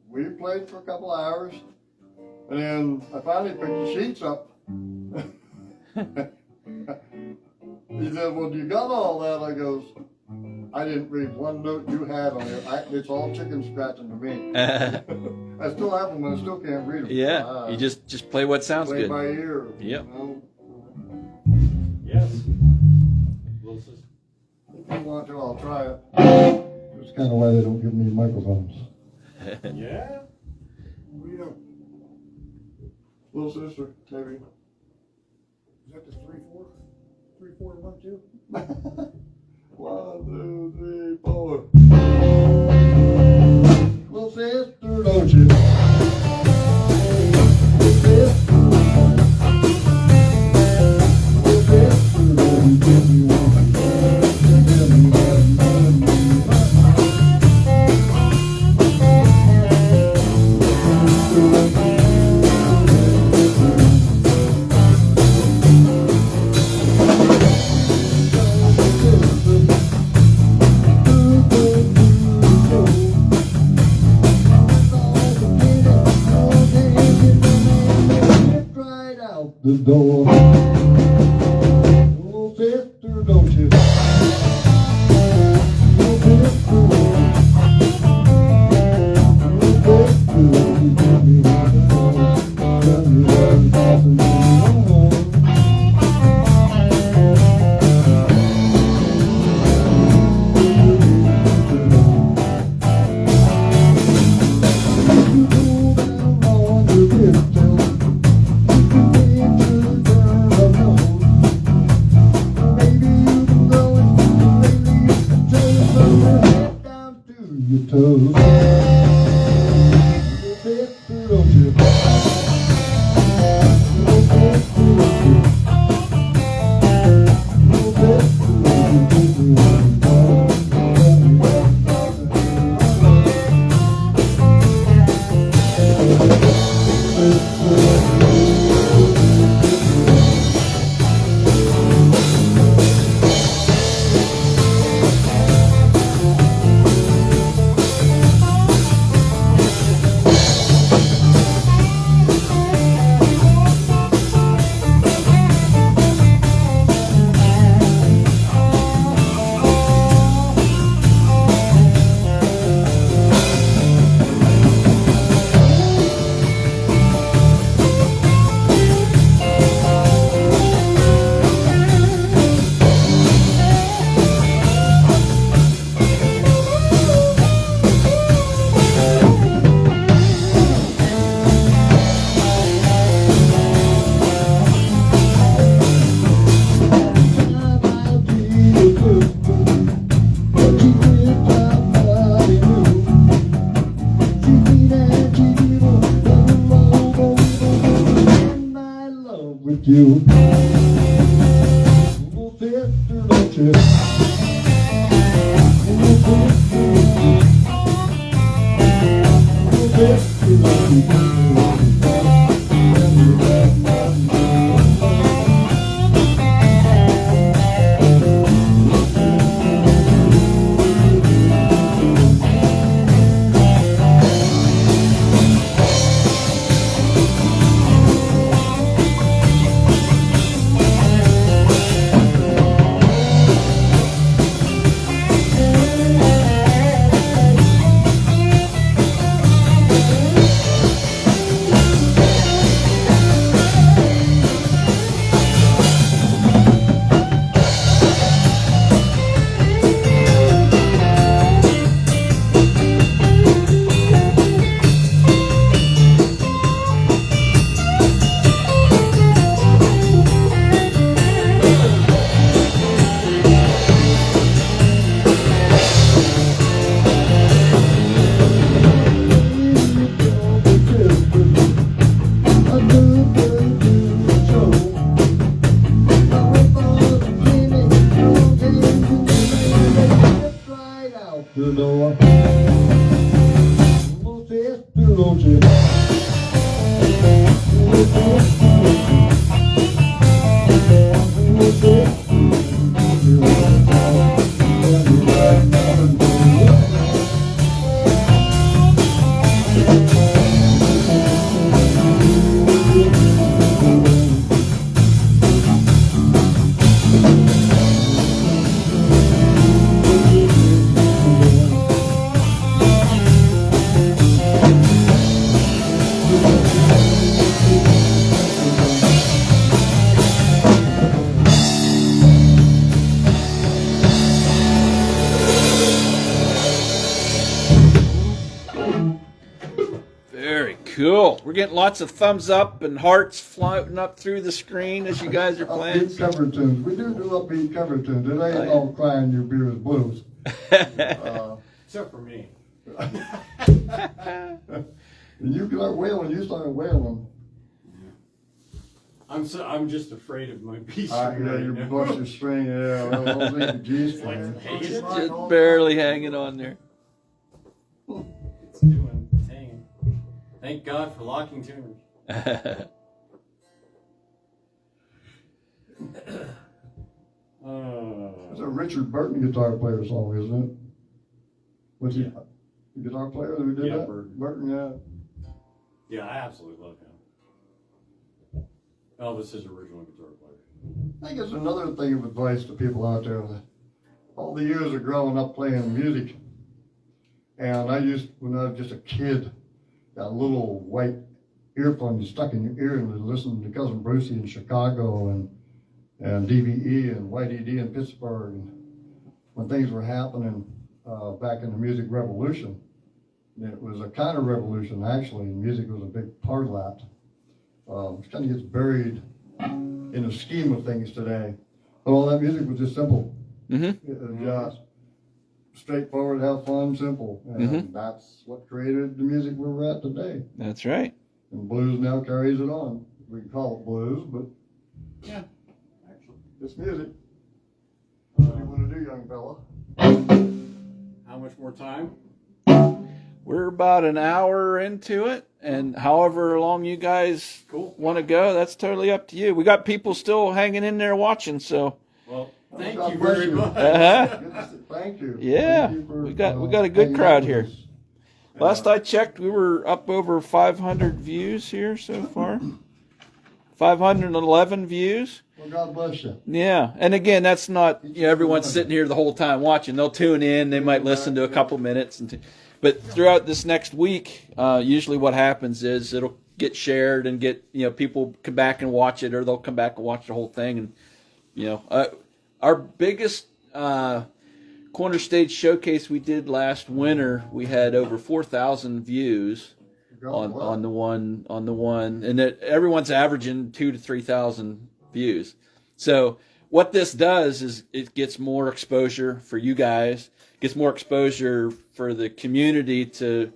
we played for a couple of hours. And then I finally picked the sheets up. He said, well, you got all that? I goes, I didn't read one note you had on it. It's all chicken scratching to me. I still have them, and I still can't read them. Yeah. You just play what sounds play good. by ear. Yep. Yes. Little sister. If you want to, I'll try it. That's kind of why they don't give me microphones. Yeah. What do you know? Little sister, maybe. Is that the 3/4? 3/4, 1, 2? 1, 2, 3, 4. Little sister, don't you? Little sister. Little sister, don't you give me one? Tell me what you done me. Right out the door. Oh, sister, don't you? Oh, sister, oh, sister, don't you tell me what's happening. you. Oh, sister, don't you? The door. Oh, sister, don't you? Very cool. We're getting lots of thumbs up and hearts floating up through the screen as you guys are playing. Upbeat cover tunes. We do upbeat cover tunes. It ain't all crying your beer is blues. Except for me. You start wailing, you start wailing. I'm just afraid of my B string. Yeah, right you now. bust your string, yeah. Well, those ain't the G string. Just barely hanging on there. It's doing. Dang. Thank God for locking tuners. It's a Richard Burton guitar player song, isn't it? Was he a guitar player who did Yeah, that? Burton. Yeah. Yeah, I absolutely love him. Elvis is original guitar player. I think it's another thing of advice to people out there that all the years of growing up playing music, and when I was just a kid, got little white earphones stuck in your ear and listening to Cousin Brucey in Chicago and DVE and White ED in Pittsburgh, and when things were happening back in the music revolution. It was a kind of revolution, actually, and music was a big part of that. It kind of gets buried in the scheme of things today. But all that music was just simple. Mm-hmm. It was just straightforward, have fun, simple. And that's what created the music where we're at today. That's right. And blues now carries it on. We can call it blues, but Yeah, actually. it's music. What do you want to do, young fella? How much more time? We're about an hour into it, and however long you guys want to go, that's totally up to you. We got people still hanging in there watching, so. Well, thank God you bless very you. much. Thank you. Yeah, Thank you for, we got a good hanging crowd out here. with us. Last I checked, we were up over 500 views here so far. 511 views. Well, God bless you. Yeah, and again, that's not everyone's sitting here the whole time watching. They'll tune in, they might listen to a couple minutes, but throughout this next week, usually what happens is it'll get shared and get people come back and watch it, or they'll come back and watch the whole thing. And our biggest corner stage showcase we did last winter, we had over 4,000 views on the one, and everyone's averaging 2,000 to 3,000 views. So what this does is it gets more exposure for you guys, gets more exposure for the community to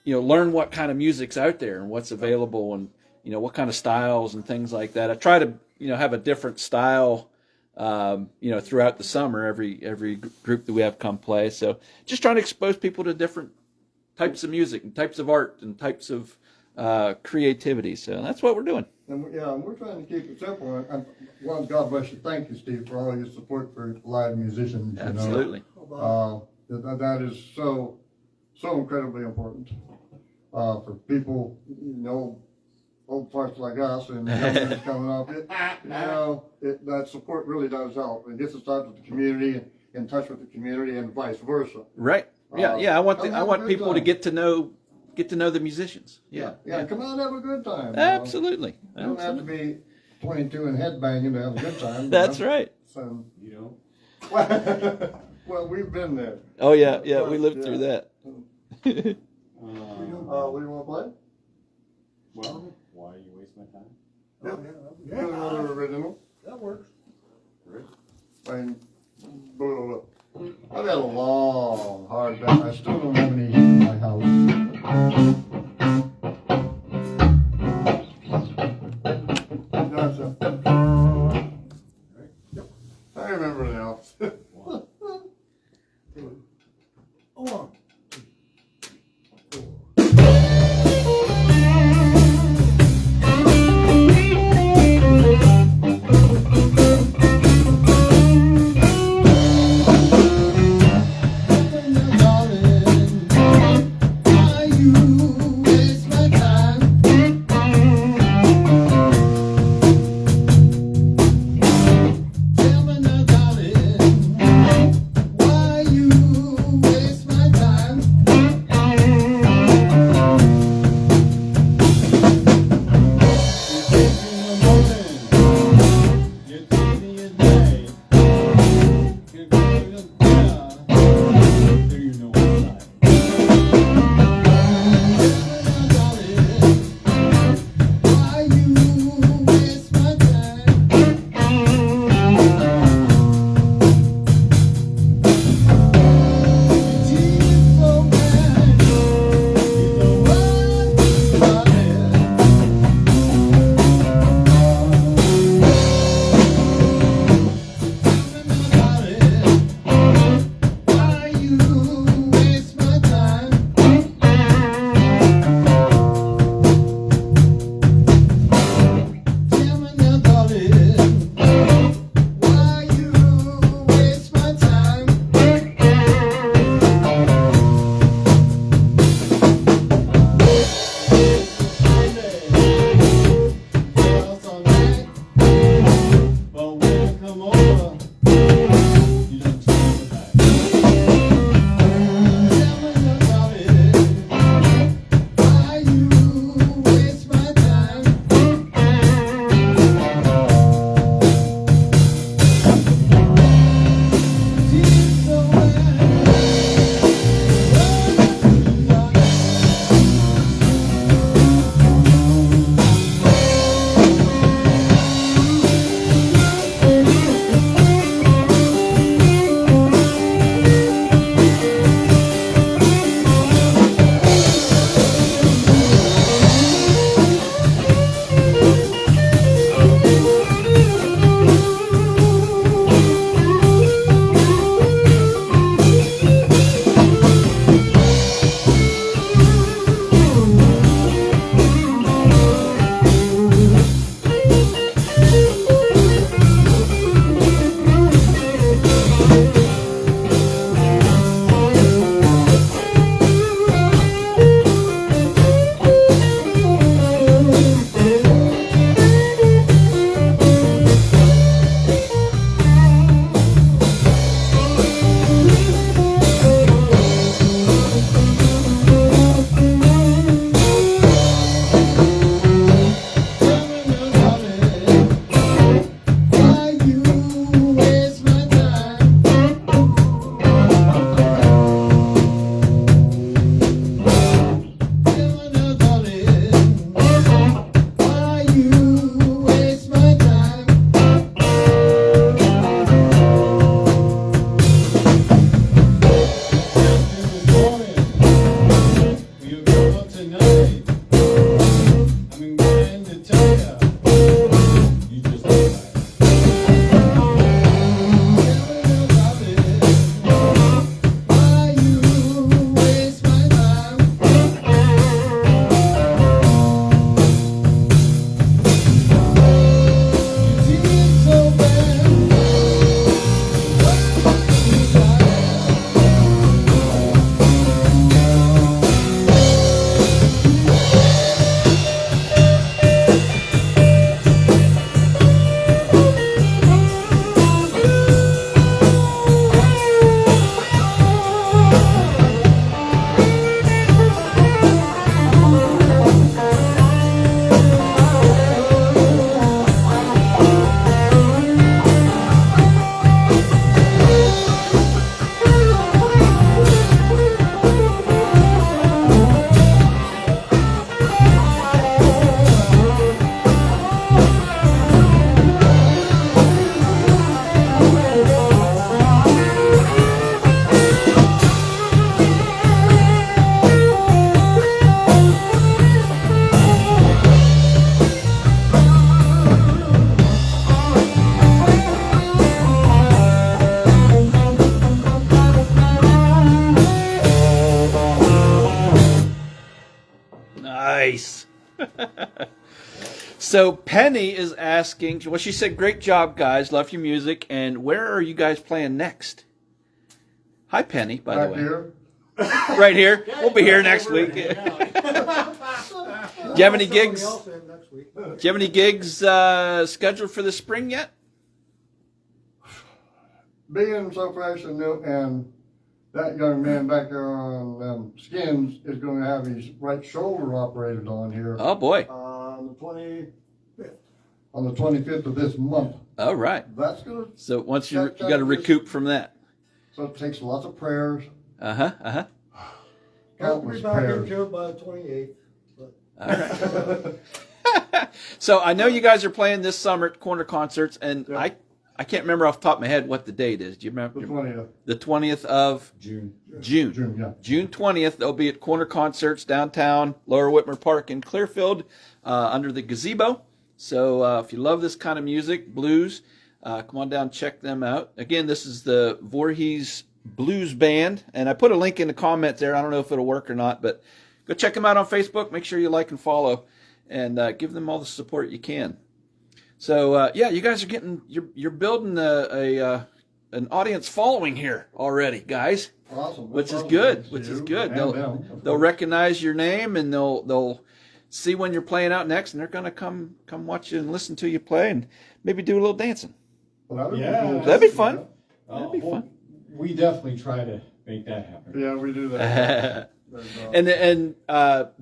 learn what kind of music's out there and what's available, what kind of styles and things like that. I try to, have a different style, throughout the summer, every group that we have come play. So just trying to expose people to different types of music and types of art and types of creativity. So that's what we're doing. And we're trying to keep it simple. And well, God bless you. Thank you, Steve, for all your support for live musicians. Absolutely. That is so incredibly important for people, old parts like us and youngsters coming up. That support really does help. It gets us out with the community, in touch with the community, and vice versa. Right. Yeah. I want people time. to get to know the musicians. Yeah. Come out and have a good time. Absolutely. You don't have to be 22 and headbanging to have a good time. That's right. So, You know? well, we've been there. Oh yeah. We lived through that. What do you want to play? Well, why you waste my time? Do another original. That works. And I've had a long, hard day. I still don't have any heat in my house. Gotcha. I remember now. Oh, Darling, So Penny is asking, well, she said, great job, guys. Love your music. And where are you guys playing next? Hi, Penny, by the way. Here. Right here. We'll be here next week. Do you have any gigs? Do you have any gigs scheduled for the spring yet? Being so fresh and new, and that young man back there on Skins is going to have his right shoulder operated on here Oh, boy. on the 25th. On the 25th of this month. All right. That's good. So once you got to recoup from that. So it takes lots of prayers. Uh-huh, uh-huh. I'll Countless be back prayers. into it by the 28th. All right. So I know you guys are playing this summer at Corner Concerts, and Yeah. I can't remember off the top of my head what the date is. Do you remember? The 20th. The 20th of June. June. June, yeah. June 20th, they'll be at Corner Concerts downtown, Lower Whitmer Park in Clearfield, under the gazebo. So if you love this kind of music, blues, come on down, check them out. Again, this is the Voorhees Blues Band, and I put a link in the comments there. I don't know if it'll work or not, but go check them out on Facebook. Make sure you like and follow, and give them all the support you can. So yeah, you guys are you're building an audience following here already, guys. Awesome. Which is good. Which is good. They'll recognize your name, and they'll see when you're playing out next, and they're gonna come watch you and listen to you play, and maybe do a little dancing. Well, Yeah. That'd be fun. That'd be well, fun. We definitely try to make that happen. Yeah, we do that. And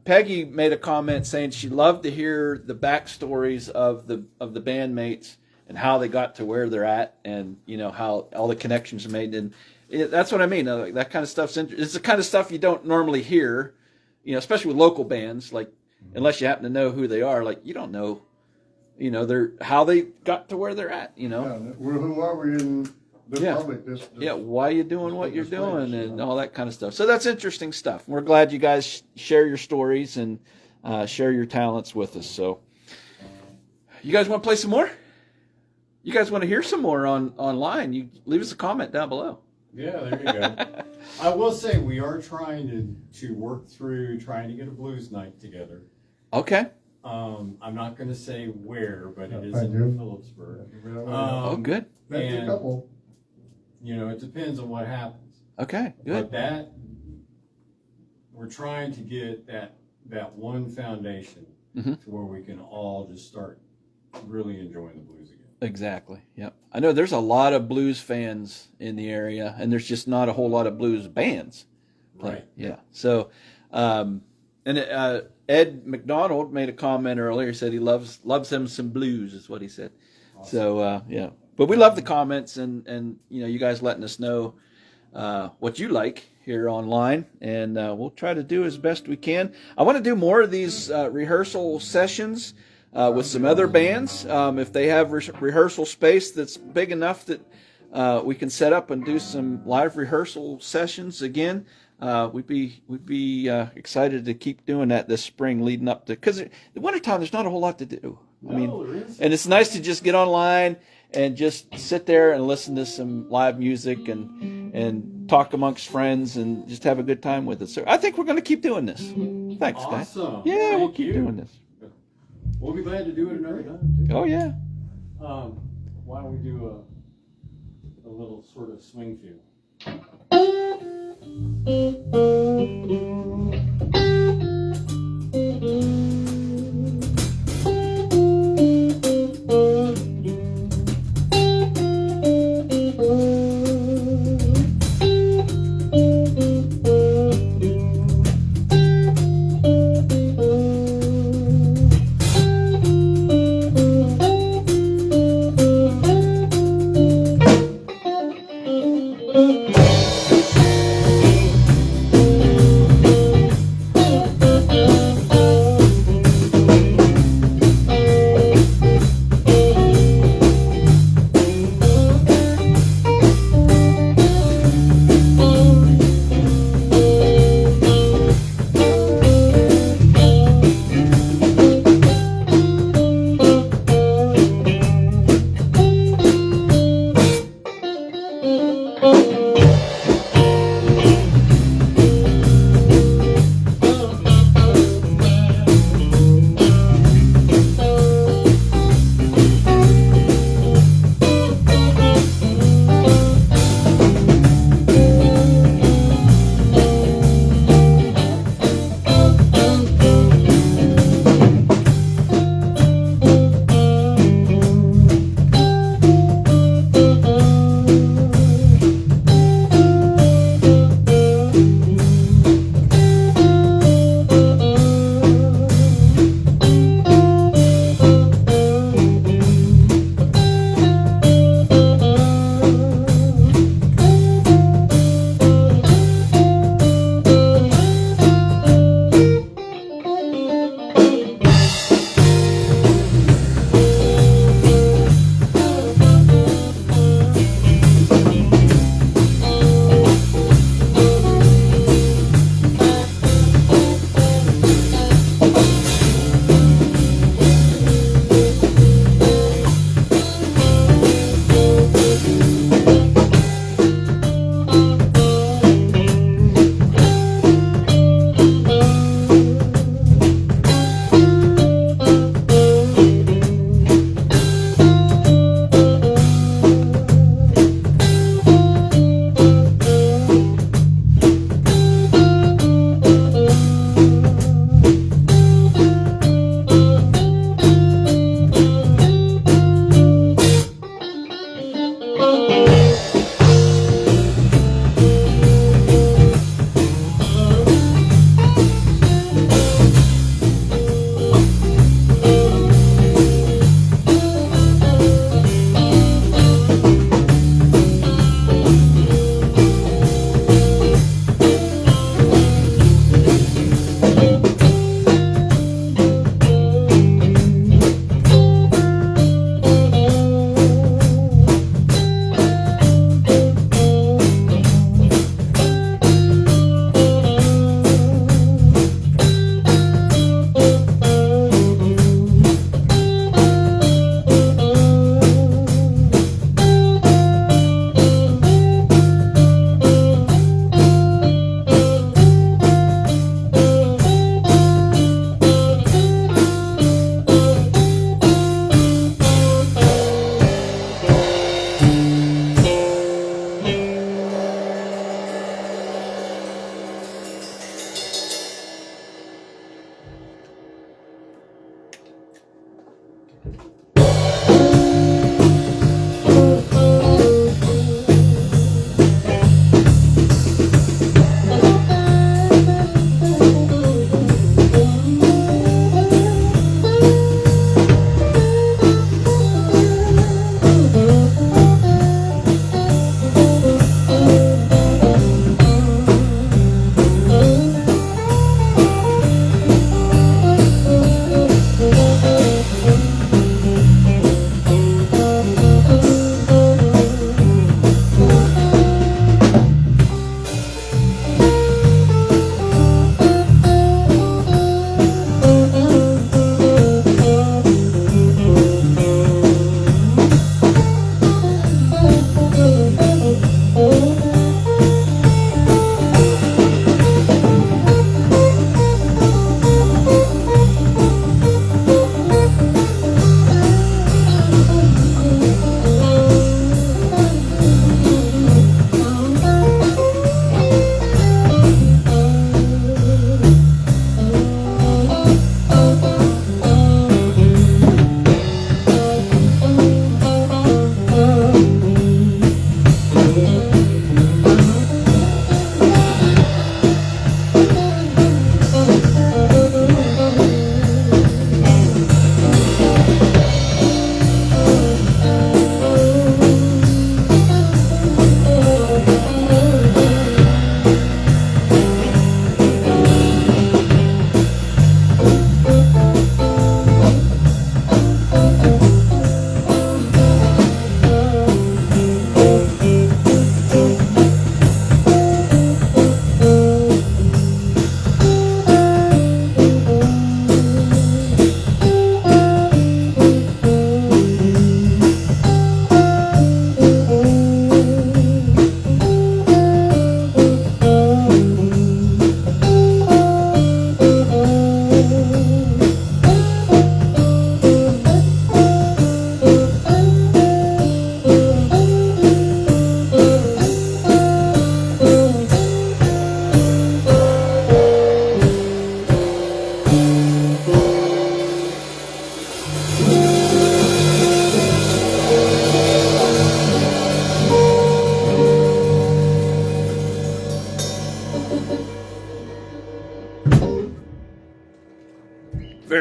Peggy made a comment saying she loved to hear the backstories of the bandmates and how they got to where they're at, and how all the connections are made. And that's what I mean. Like, that kind of stuff's it's the kind of stuff you don't normally hear, especially with local bands. Like, unless you happen to know who they are, like you don't know, they're how they got to where they're at. Yeah, who are we in the Yeah. public? Why you doing what you're doing and all that kind of stuff. So that's interesting stuff. We're glad you guys share your stories and share your talents with us. So you guys want to play some more? You guys want to hear some more online? You leave us a comment down below. Yeah, there you go. I will say we are trying to work through trying to get a blues night together. Okay. I'm not going to say where, but it is Thank in you. Phillipsburg. Oh, good. That's a and- couple. It depends on what happens. Okay, good. But we're trying to get that one foundation Mhm. to where we can all just start really enjoying the blues again. Exactly. Yep. I know there's a lot of blues fans in the area, and there's just not a whole lot of blues bands. Right. Yeah. So, Ed McDonald made a comment earlier. He said he loves him some blues, is what he said. Awesome. So yeah, but we love the comments and you guys letting us know what you like here online, and we'll try to do as best we can. I want to do more of these rehearsal sessions with some other bands. If they have rehearsal space that's big enough that we can set up and do some live rehearsal sessions again. We'd be excited to keep doing that this spring leading up to, because the wintertime there's not a whole lot to do. I mean, there is. and it's nice to just get online and just sit there and listen to some live music and talk amongst friends and just have a good time with it. So I think we're going to keep doing this. Thanks, guys. Awesome. Yeah, we'll Thank keep you. doing this. We'll be glad to do it another time. Too. Oh yeah. Why don't we do a little sort of swing feel?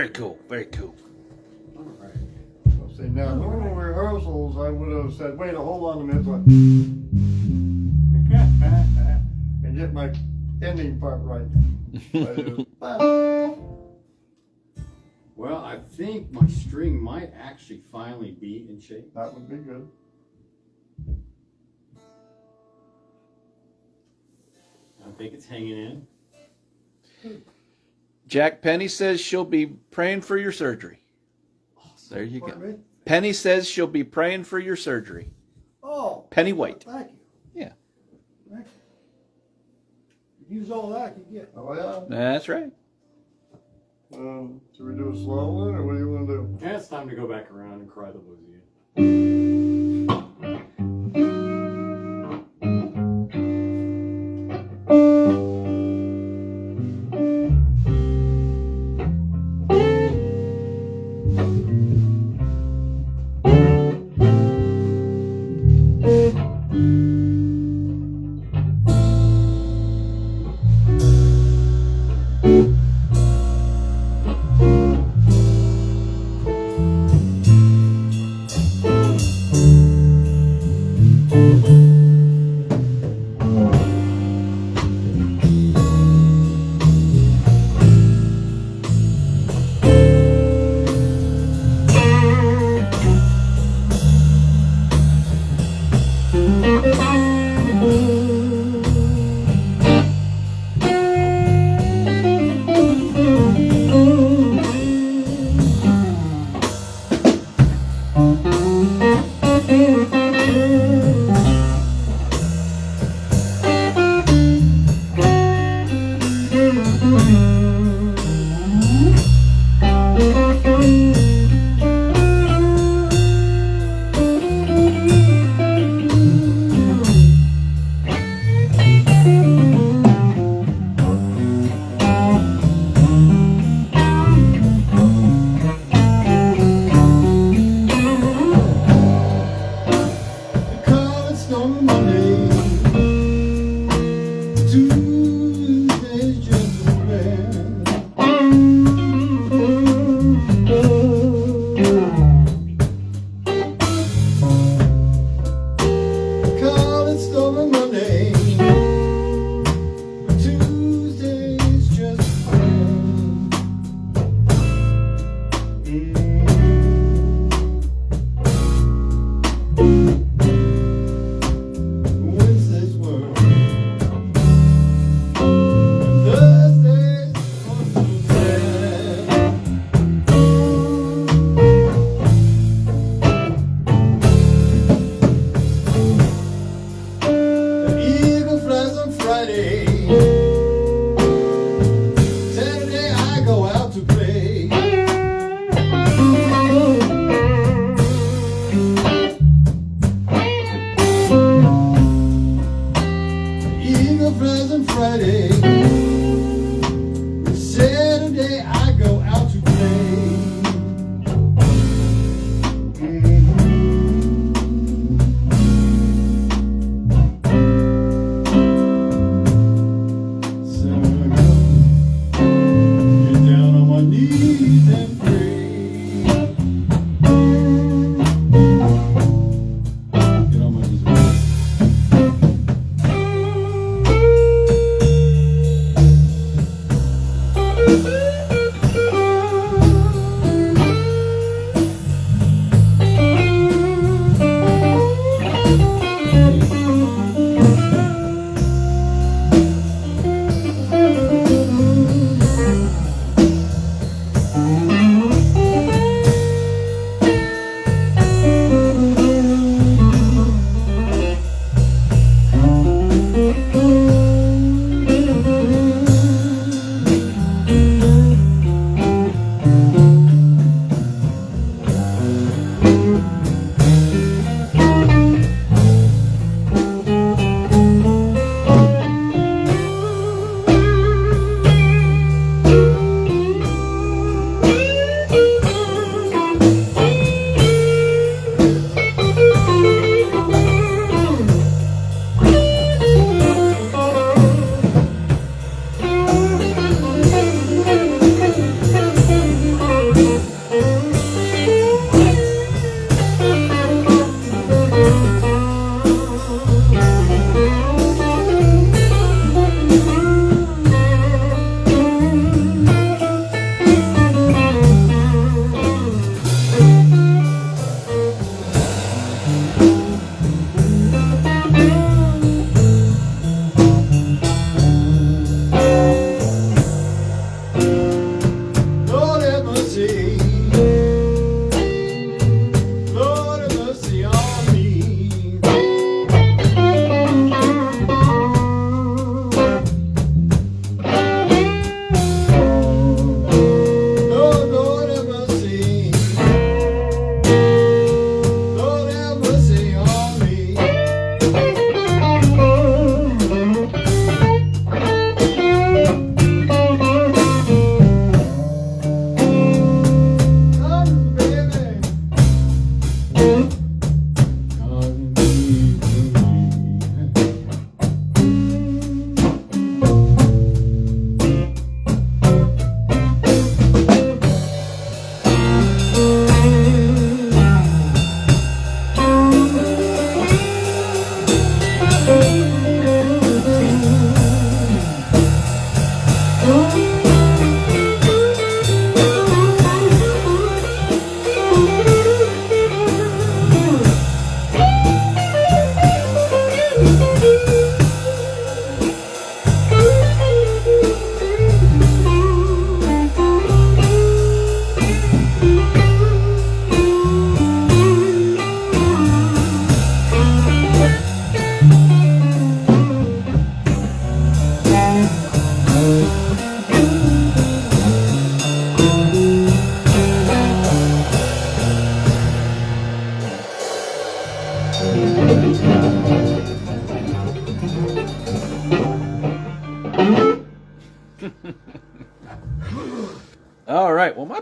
Very cool. Very cool. All right. Let's see, now, normal rehearsals, I would have said, wait, hold on a minute, and get my ending part right. Well, I think my string might actually finally be in shape. That would be good. I think it's hanging in. Jack, Penny says she'll be praying for your surgery. There you Pardon go. me? Penny says she'll be praying for your surgery. Oh. Penny White. Thank you. Yeah. Thank you. Use all that I can get. Oh, yeah. That's right. Should we do a slow one, or what do you want to do? Yeah, it's time to go back around and cry the blues again.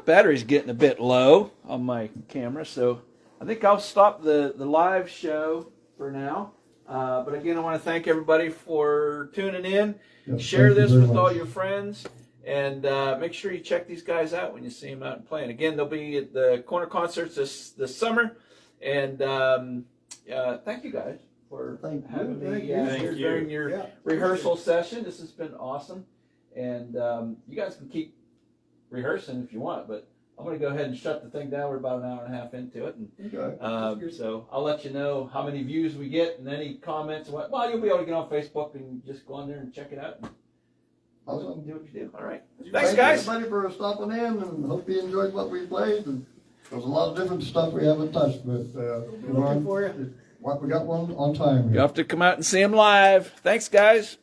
battery's getting a bit low on my camera, so I think I'll stop the live show for now. But again, I want to thank everybody for tuning in. Yes, Share thank you this very with all much. your friends, and make sure you check these guys out when you see them out and playing. Again, they'll be at the corner concerts this summer, and thank you guys for Thank you. having me Thank you. here Thank you. during your Yeah. rehearsal session. This has been awesome, and you guys can keep rehearsing if you want, but I'm going to go ahead and shut the thing down. We're about an hour and a half into it, and Okay. so I'll let you know how many views we get and any comments. And what, well, you'll be able to get on Facebook and just go on there and check it out. And Awesome. do what you do. All right. Thank Thanks, you, guys. everybody, for stopping in, and hope you enjoyed what we played. And there's a lot of different stuff we haven't touched, but Looking for you. we got one on time. You have to come out and see them live. Thanks, guys.